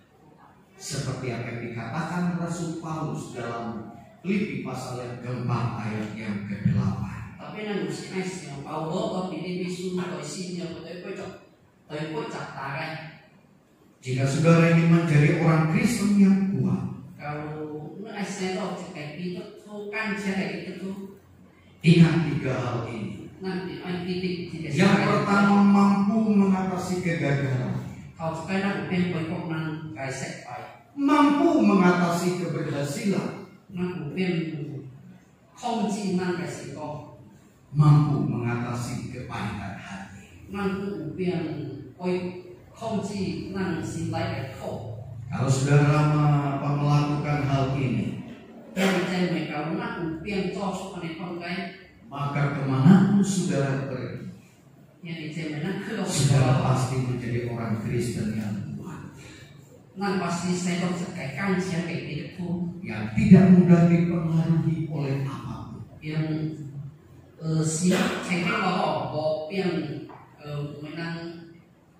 seperti apa yang dikatakan Rasul Paulus dalam Filipi pasal yang ke-4 ayat yang ke-8. Tapi nang si ai siang Paulo atau ini bisu atau isinya tapi kocak tarai. Jika saudara ingin menjadi orang Kristen yang kuat, Kalau ai saya tahu kayak kita tahu kan cara kita tuh. ingat 3 hal ini. Nanti titik Yang pertama, mampu mengatasi kegagalan, kalau sekarang udah boykot nang kaisek pai, mampu mengatasi keberhasilan, nang udah kongji nang kaisek kong, mampu mengatasi kepahitan hati. nang udah kongji nang sinlai kaisek. Kalau saudara melakukan hal ini, Yang saya mereka nang udah cocok ane kongkai, maka kemanapun saudara pergi, yang saya nang kalau saudara pasti menjadi orang Kristen yang kuat, nang pasti saya tahu kayak kan siapa kayak gitu, yang tidak mudah dipengaruhi oleh apapun. yang siap saya bahwa yang menang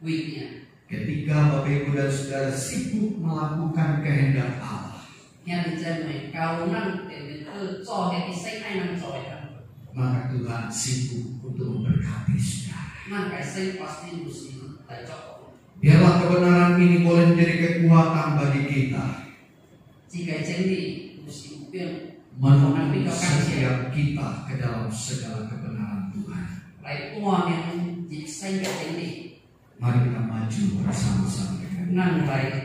wingnya. Ketika Bapak Ibu dan Saudara sibuk melakukan kehendak Allah, Yang dijamin kalau nang itu cohet iseng ai nang cohet. maka Tuhan sibuk untuk memberkati saudara. Nang kaiseng pasti mesti cocok. Biarlah kebenaran ini boleh menjadi kekuatan bagi kita, Jika jadi mesti upian menuntun setiap kita ke dalam segala kebenaran Tuhan. lain uang yang jadi saya jadi Mari kita maju bersama-sama. nang lain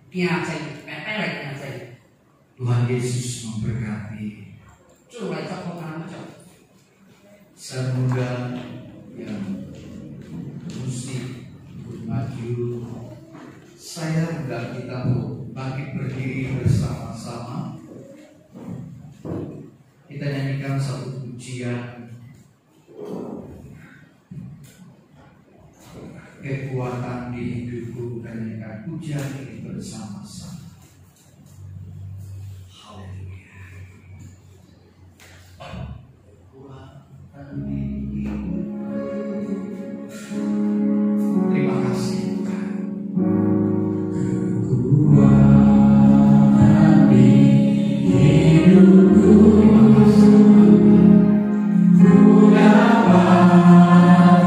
piaceng lain piaceng. Tuhan Yesus memberkati. Coba cocok nang cocok. Saya muda yang musik maju, saya dan kita bangkit berdiri bersama-sama. Kita nyanyikan satu pujian, kekuatan di hidupku, dan nyanyikan pujian ini bersama-sama. Haleluya. Kekuatan di terima kasih Tuhan. Kekuatan di hidupku, ku dapat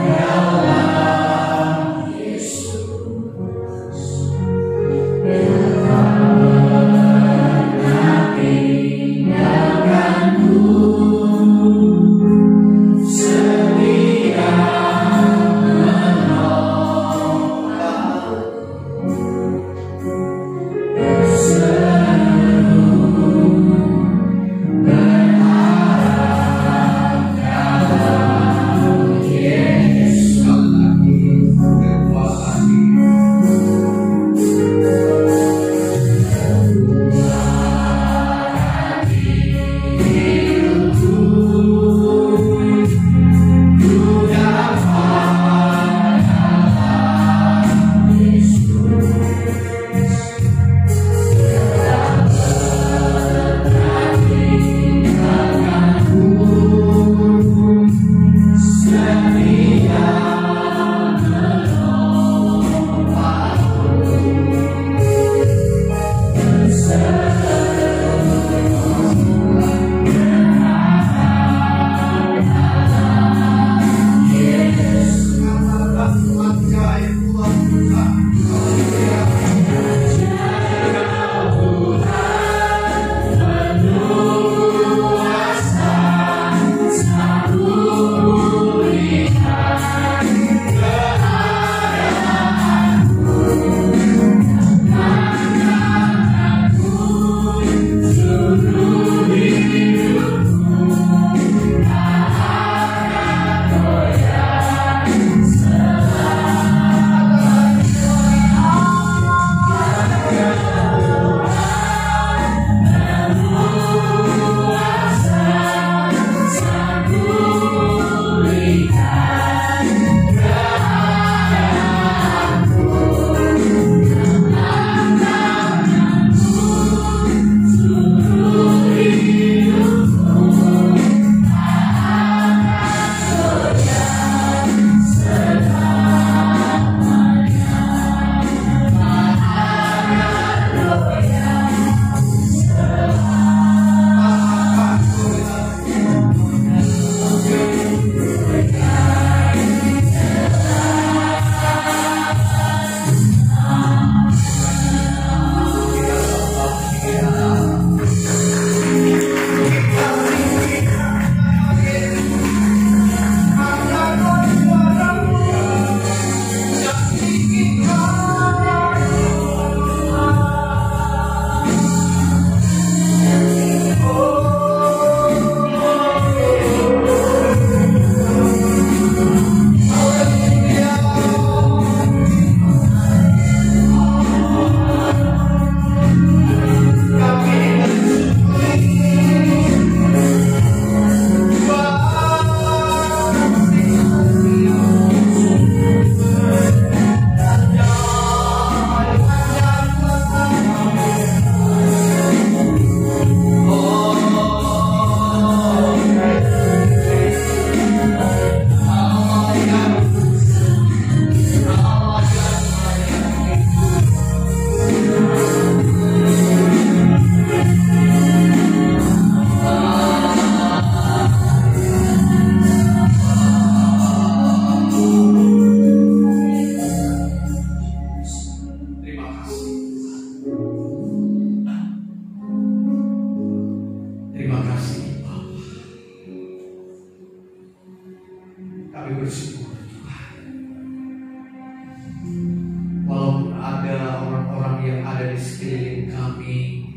Walaupun ada orang-orang yang ada di sekeliling kami,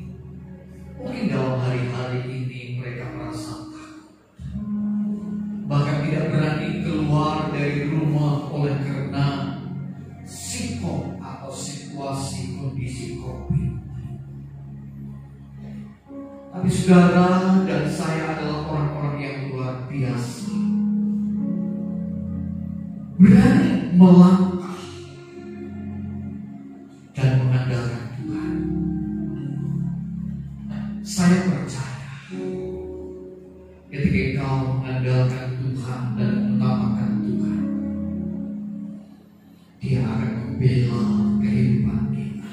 mungkin dalam hari-hari ini mereka merasa takut, bahkan tidak berani keluar dari rumah oleh karena sikap atau situasi kondisi COVID. Tapi saudara dan saya adalah orang-orang yang luar biasa, berani melangkah dan mengandalkan Tuhan. Saya percaya ketika engkau mengandalkan Tuhan dan mengutamakan Tuhan, Dia akan membela kehidupan kita.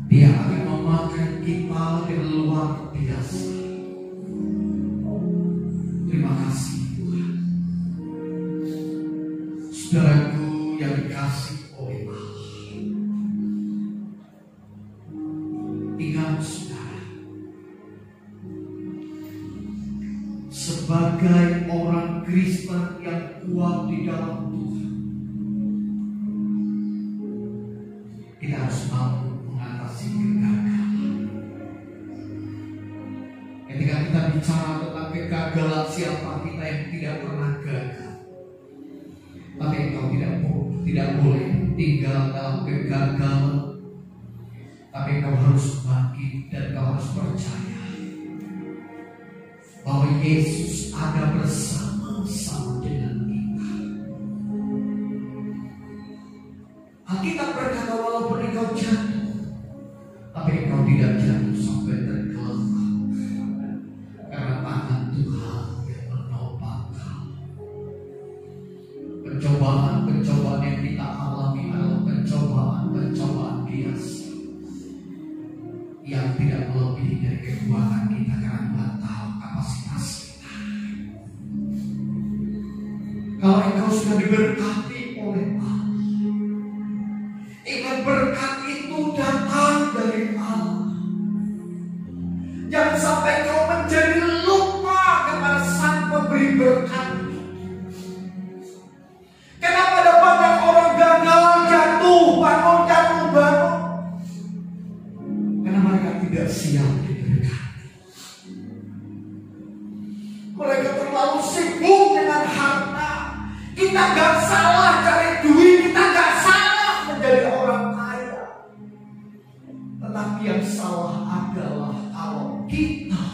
Dia akan memakai kita dengan luar biasa. Terima kasih Tuhan. Saudaraku yang dikasih oleh Allah, ingat saudara, sebagai orang Kristen yang kuat di dalam Tuhan, kita harus mampu mengatasi kegagalan. Ketika kita bicara tentang kegagalan, siapa kita yang tidak pernah gagal? Tapi engkau tidak boleh tinggal dalam kegagalan. Tapi engkau harus bangkit dan engkau harus percaya bahwa Yesus ada bersama-sama dengan kita. Alkitab berkata walaupun engkau jatuh, tapi engkau tidak jatuh sampai tergeletak, karena tangan Tuhan yang menopang kamu. Pencobaan yang kita alami adalah pencobaan biasa yang tidak melebihi dari kekuatan kita, karena Tuhan tahu kapasitas kita. Kalau engkau sudah diberkati oleh Allah, ingat berkat itu datang dari Allah. Jangan sampai kau menjadi lupa kepada Sang Pemberi berkat. Kenapa ada banyak orang gagal, jatuh, bangun, karena mereka tidak siap diberkati. Mereka terlalu sibuk dengan harta. Kita gak salah cari duit, kita gak salah menjadi orang kaya. Tetapi yang salah adalah kalau kita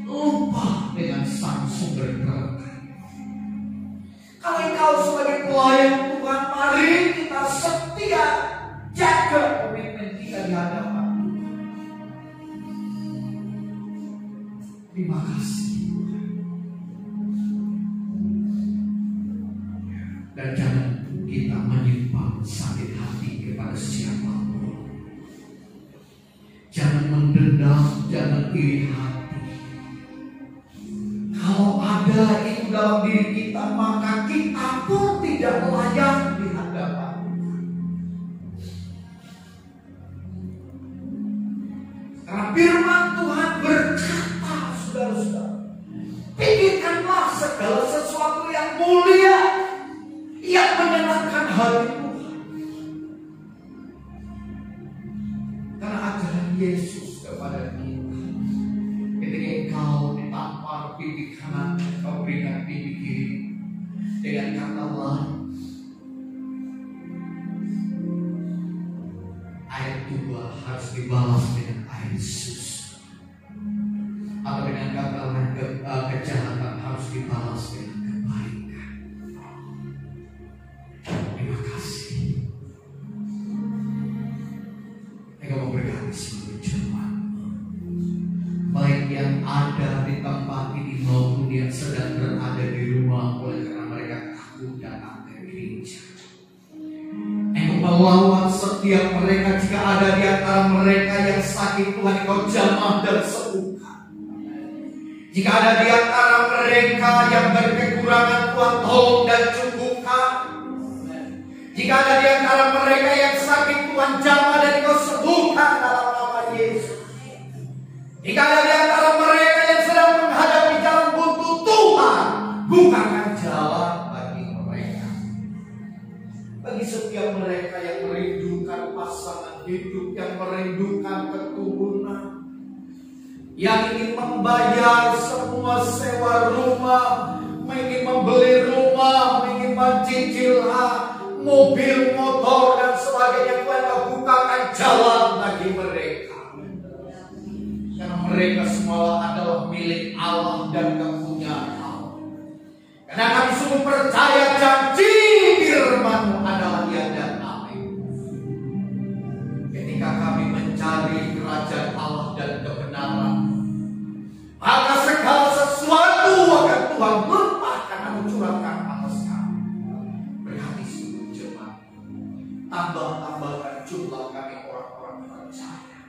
lupa dengan Sang Sumber berkat. Kalau engkau sebagai pelayan Tuhan, mari kita setia jaga komitmen kita di hadapan Tuhan. Terima kasih. Dan jangan kita menyimpan sakit hati kepada siapapun. Jangan mendendam, jangan iri hati. Kalau ada itu dalam diri kita, maka kita pun tidak layak di hadapan Tuhan. Karena firman Tuhan berkata, saudara-saudara, pikirkanlah segala sesuatu yang mulia, yang menyenangkan hati Tuhan. Karena ajaran Yesus kepada kita, ketika engkau ditampar pipi kanan, kau berikan pipi kiri. Dengan kata lain, air tuba harus dibalas dengan air susu. Atau dengan kata lain, kejahatan harus dibalas dengan kebaikan. Terima kasih. Engkau memberkati seluruh jemaat, baik yang ada di tempat ini maupun yang sedang berada di rumah oleh karena mereka takut datang ke gereja. Engkau melawan setiap mereka. Jika ada di antara mereka yang sakit, Tuhan Engkau jamah dan sembuhkan. Jika ada di antara mereka yang berkekurangan, Tuhan tolong dan cukupkan. Jika ada di antara mereka yang sakit, Tuhan jamah dan Engkau sembuhkan dalam nama Yesus. Jika ada di antara mereka yang sedang menghadapi jalan buntu, Tuhan bukakan jalan bagi mereka. setiap mereka yang merindukan pasangan hidup, yang merindukan keturunan, yang ingin membayar semua sewa rumah, ingin membeli rumah, ingin mencicil mobil, motor, dan sebagainya. Tuhan, Kau bukakan jalan bagi mereka. Karena mereka semua adalah milik Allah dan kepunyaan Allah. Karena kami sungguh percaya janji firman-Mu adalah ya dan amin. Ketika kami mencari kerajaan Allah dan kebenaran, maka segala sesuatu akan Tuhan limpahkan atau curahkan atas kami. Berhati sungguh jemaat, tambah-tambahkan jumlah kami orang-orang percaya.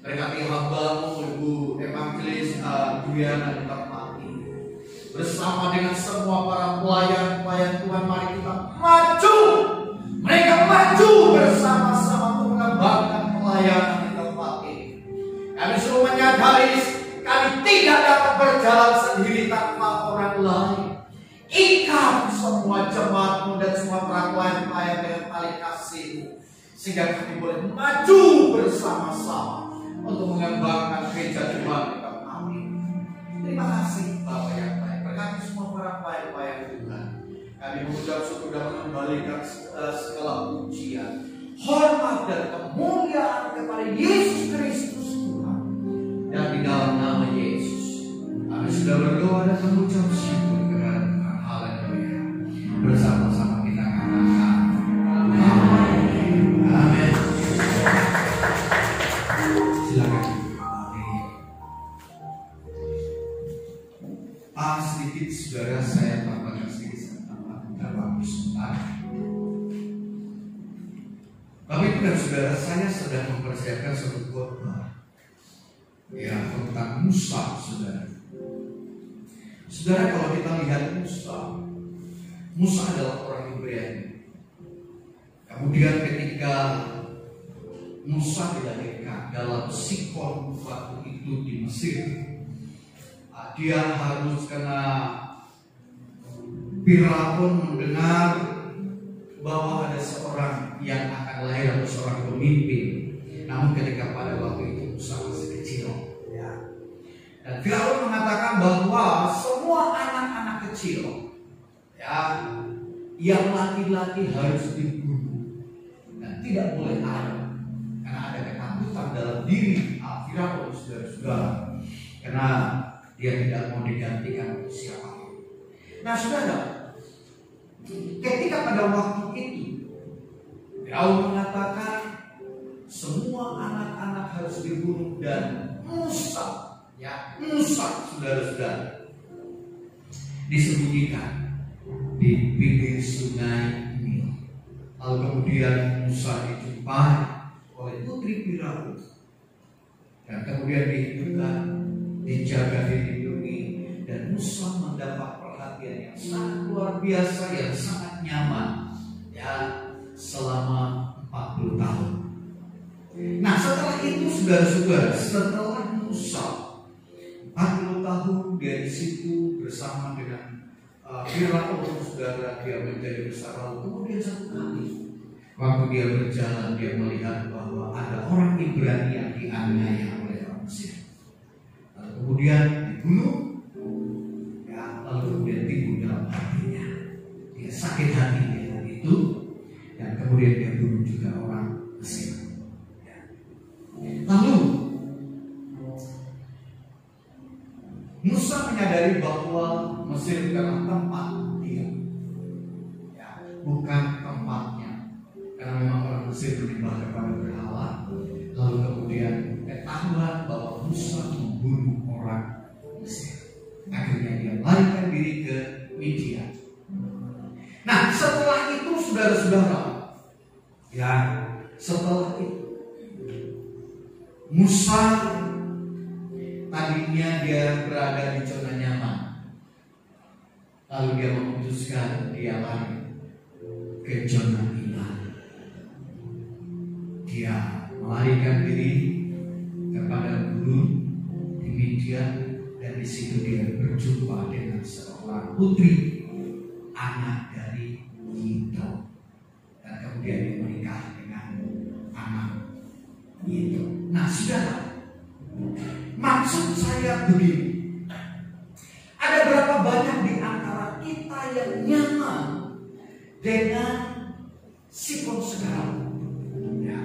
Berkati hamba-Mu Ibu Evangelis Duyana Termati, bersama dengan semua para pelayan-pelayan Tuhan, mari kita maju. Mereka maju bersama-sama untuk mengembangkan pelayanan di tempat ini. Kami selalu menyadari kami tidak dapat berjalan sendiri tanpa orang lain. Ikat semua jemaat-Mu dan semua para pelayan-pelayan dengan tali kasih-Mu, sehingga kami boleh maju bersama-sama untuk mengembangkan gereja Tuhan di tempat ini. Terima kasih Bapak yang baik. Berkati semua para pelayan-pelayan Tuhan. Kami mengucap syukur dan mengembalikan segala pujian, hormat dan kemuliaan kepada Yesus Kristus Tuhan. Dan di dalam nama Yesus kami sudah berdoa dan mengucap syukur kepada Tuhan. Haleluya. Bersama-sama kita katakan amin. Amin. Silakan. Sedikit saudara, saya tambahkan sedikit dalam sebentar. Bapak Ibu dan saudara, saya sedang mempersiapkan satu khotbah ya tentang Musa, saudara. Saudara, kalau kita lihat Musa adalah orang Ibrani. Kemudian ketika Musa dilahirkan dalam Sikon waktu itu di Mesir, dia harus kena Firaun mendengar bahwa ada seorang yang akan lahir atau seorang pemimpin. Namun ketika pada waktu itu Musa masih kecil, ya. Dan Firaun mengatakan bahwa semua anak-anak kecil, ya, yang laki-laki harus dibunuh dan tidak boleh ada, karena ada ketakutan dalam diri Firaun, saudara-saudara, karena dia tidak mau digantikan oleh siapapun. Nah, saudara, ketika pada waktu itu Firaun mengatakan semua anak-anak harus dibunuh dan Musa, saudara-saudara, disembunyikan di pinggir sungai Nil. Lalu kemudian Musa dijumpai oleh putri Firaun dan kemudian dihidupkan, dijaga, dilindungi, dan Musa mendapat perhatian yang sangat luar biasa, yang sangat nyaman, ya, selama 40 tahun. Nah, setelah itu saudara-saudara, setelah Musa 40 tahun dia di situ bersama dengan Firaun, saudara, dia menjadi besar. Lalu kemudian satu kali waktu dia berjalan, dia melihat bahwa ada orang Ibrani yang dianiaya oleh orang Mesir. Kemudian dibunuh, ya, lalu kemudian timbul dalam hatinya, dia sakit hati dengan itu, dan kemudian dia bunuh juga orang Mesir. Ya. Lalu Musa menyadari bahwa Mesir bukanlah tempat dia, ya, bukan tempatnya, karena memang orang Mesir menyembah kepada berhala. Lalu kemudian ketahuan bahwa Musa membunuh orang Mesir. Akhirnya dia melarikan diri ke Midian. Nah, setelah itu saudara-saudara, ya, setelah itu Musa tadinya dia berada di zona nyaman. Lalu dia memutuskan dia lari ke zona hilang. Dia melarikan diri kepada gurun di Midian, dan di situ dia berjumpa dengan seorang putri, anak dari Yitro. Dan Nah, saudara, maksud saya begini. Ada berapa banyak di antara kita yang nyaman dengan sikon sekarang? Ya.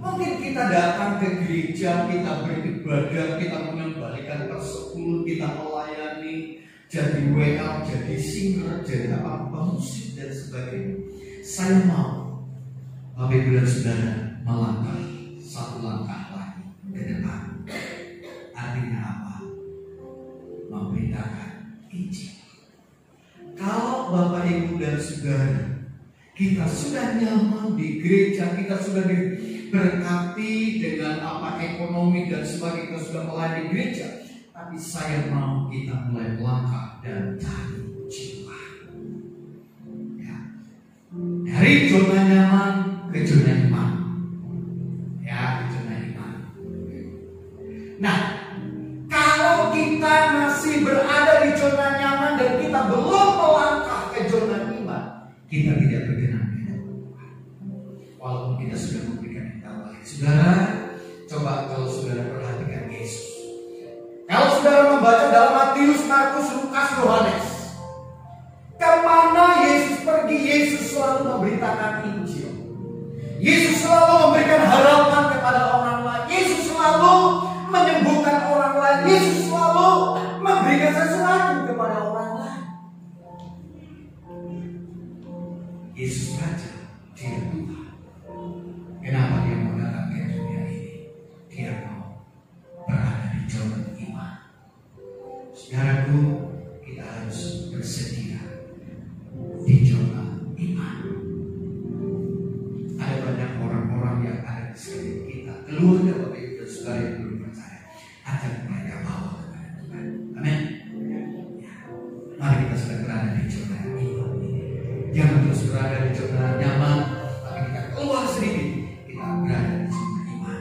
Mungkin kita datang ke gereja, kita beribadah, kita mengembalikan persepuluh, kita melayani, jadi WL, jadi singer, jadi apa-apa, musik dan sebagainya. Saya mau Bapak Ibu dan Saudara melangkah satu langkah lagi ke depan. Artinya apa? Memberitakan Injil. Kalau Bapak Ibu dan Saudara kita sudah nyaman di gereja, kita sudah diberkati dengan apa ekonomi dan sebagainya, kita sudah melayani gereja, tapi saya mau kita mulai melangkah dan cari jiwa. Ya. Dari zona nyaman ke zona iman. Ya, ke zona iman. Nah, kalau kita masih berada di zona nyaman dan kita belum melangkah ke zona iman, kita tidak berkenan di hadapan Tuhan. Walaupun kita sudah memberikan yang terbaik. Saudara, coba kalau saudara perhatikan Yesus. Kalau saudara membaca dalam Matius, Markus, Lukas, Yohanes, kemana Yesus pergi, Yesus selalu memberitakan Injil. Yesus selalu memberikan harapan kepada orang lain. Yesus selalu menyembuhkan orang lain. Yesus selalu memberikan sesuatu kepada orang lain. Yesus Raja, Dia Tuhan. Kenapa Dia mau datang ke dunia ini? Dia mau berada di zona iman. Saudaraku, kita harus bersedia di zona iman. Ada banyak orang-orang yang ada di sekitar kita, keluarga Bapak Ibu dan Saudara yang belum percaya, akan mereka bawa kepada Tuhan. Amin. Ya. Mari kita sudah berada di zona iman ini. Jangan terus berada di zona nyaman, tapi kita keluar sedikit, kita berada di zona iman.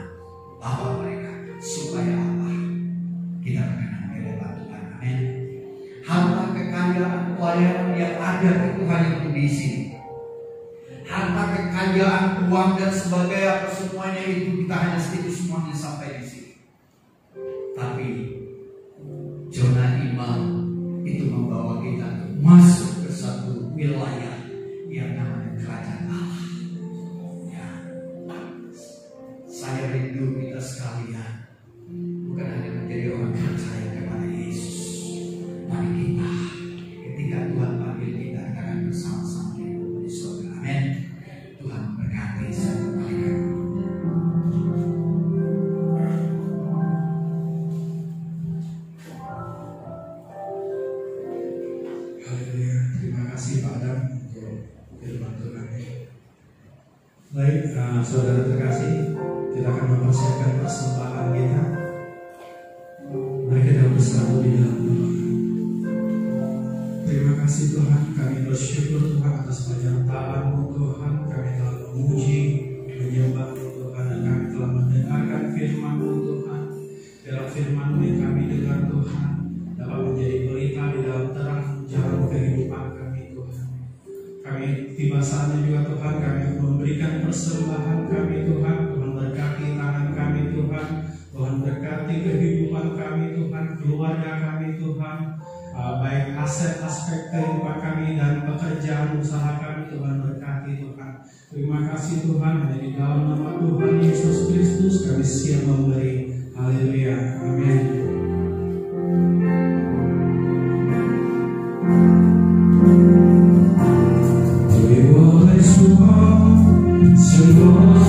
Bawa mereka supaya apa? Kita berkenan di hadapan Tuhan. Amin. Harta kekayaan pelayanan yang ada di Tuhan itu di sini. Harta kekayaan, uang dan sebagainya, semuanya itu kita hanya sedikit semuanya sampai di sini. Tapi zona iman itu membawa kita masuk ke satu wilayah yang namanya kerajaan Allah. Ya. Saya rindu kita sekalian bukan hanya menjadi orang percaya kepada Yesus, tapi kita ketika Tuhan panggil kita akan bersama-sama di surga. Amin. Tuhan memberkati satu malaikat. Haleluya. Terima kasih Pak Adam untuk firman Tuhan. Baik, saudara terkasih, kita akan mempersiapkan persembahan kita. Mari kita bersatu di dalam doa. Terima kasih Tuhan, kami bersyukur Tuhan atas penyertaan-Mu Tuhan. Kami telah memuji, menyembah-Mu Tuhan, dan kami telah mendengarkan firman-Mu Tuhan. Dalam firman-Mu yang kami dengar Tuhan dapat menjadi berita di dalam terang jalan kehidupan kami Tuhan. Kami tiba saatnya juga Tuhan, kami memberikan persembahan kami Tuhan. Tuhan berkati tangan kami Tuhan. Tuhan berkati kehidupan kami Tuhan, keluarga kami Tuhan, baik aset aspek kehidupan kami dan pekerjaan usaha kami. Tuhan berkati Tuhan. Terima kasih Tuhan, hanya di dalam nama Tuhan Yesus Kristus kami siap memberi. Haleluya. Amin. Semua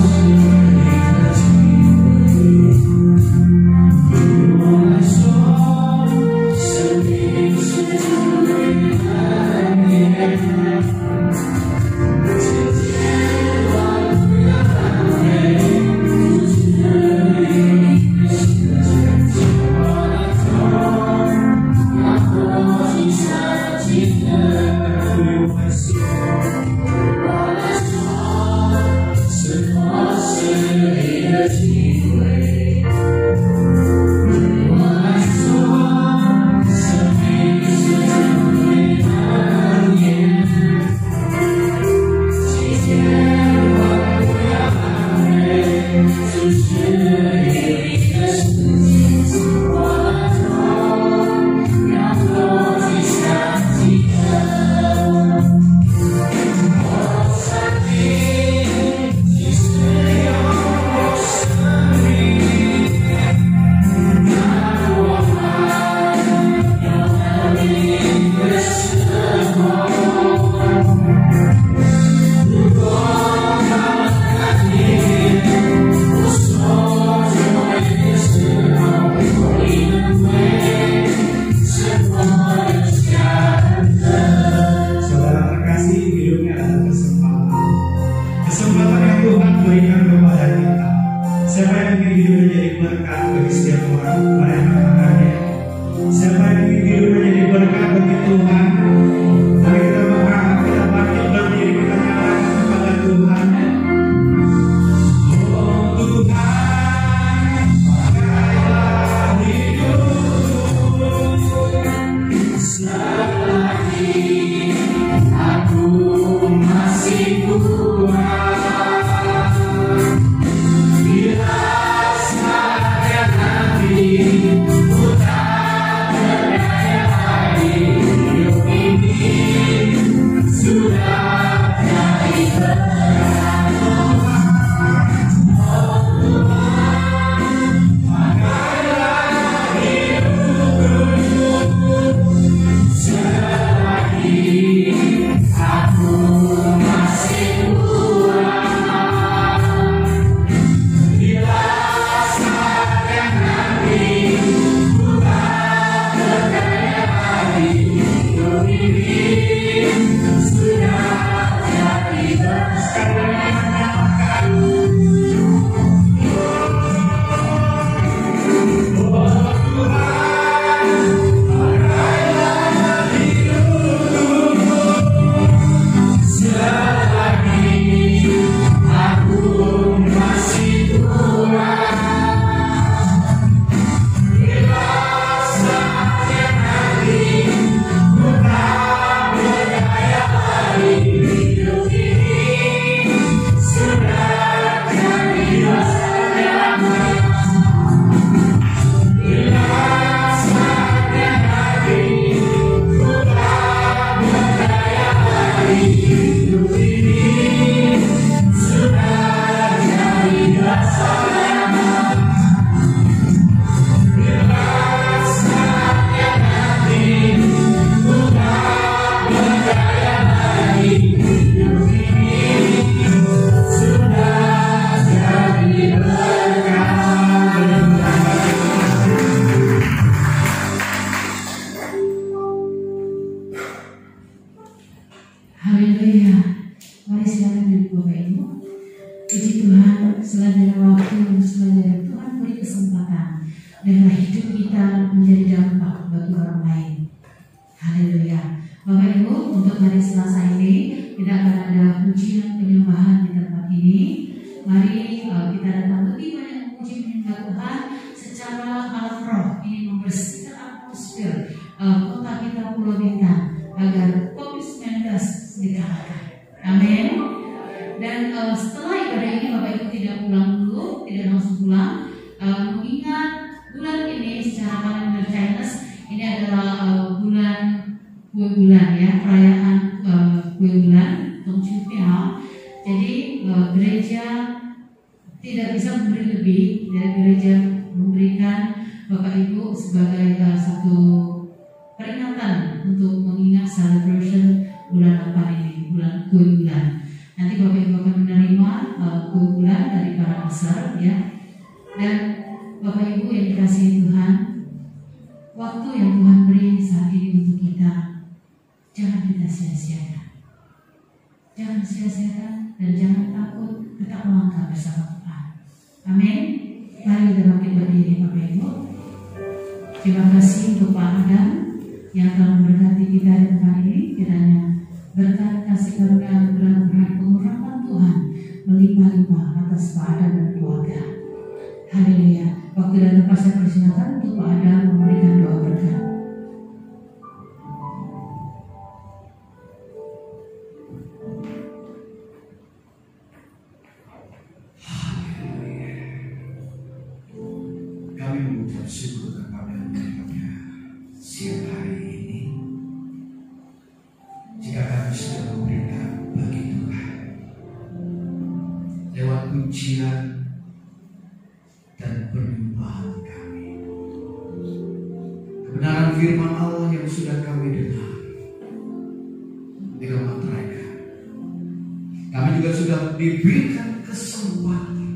Diberikan kesempatan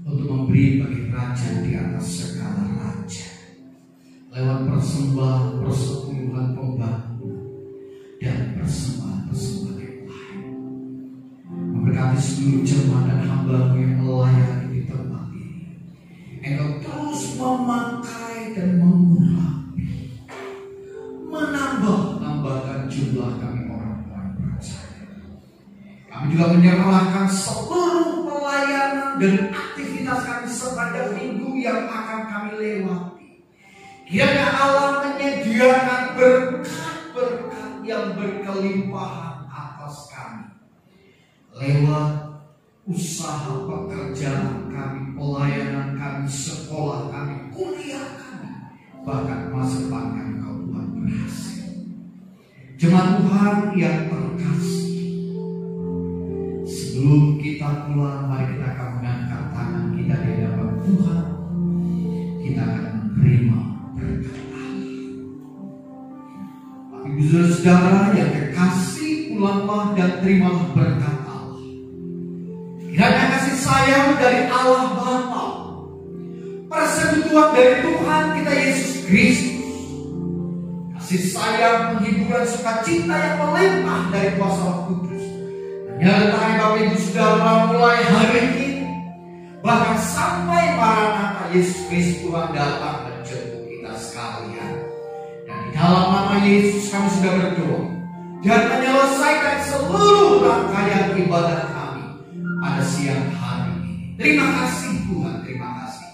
untuk memberi bagi raja di atas segala raja lewat persembahan, persepuluhan, pembangunan dan persembahan-persembahan yang lain. Memberkati seluruh jemaat dan hamba-Mu yang melayani di tempat ini. Engkau terus memakai dan mengurapi, menambahkan jumlah kami orang-orang percaya. Kami juga menyerahkan seluruh pelayanan dan aktivitas kami sepanjang minggu yang akan kami lewati. Kiranya Allah menyediakan berkat-berkat yang berkelimpahan atas kami lewat usaha pekerjaan kami, pelayanan kami, sekolah kami, kuliah kami, bahkan masa depan kami Kau buat berhasil. Jemaat Tuhan yang terkasih, sebelum kita pulang, mari kita akan mengangkat tangan kita di hadapan Tuhan. Kita akan menerima berkat Allah. Ibu saudara yang kekasih, pulanglah dan terimalah berkat Allah. Kiranya kasih sayang dari Allah Bapa, persekutuan dari Tuhan kita Yesus Kristus, kasih sayang, penghiburan, sukacita yang melimpah dari kuasa Roh Kudus menyertai Bapak Ibu Saudara mulai hari ini, bahkan sampai Maranatha Yesus Kristus Tuhan datang menjemput kita sekalian. Dan di dalam nama Yesus kami sudah berdoa dan menyelesaikan seluruh rangkaian ibadah kami pada siang hari ini. Terima kasih Tuhan, terima kasih.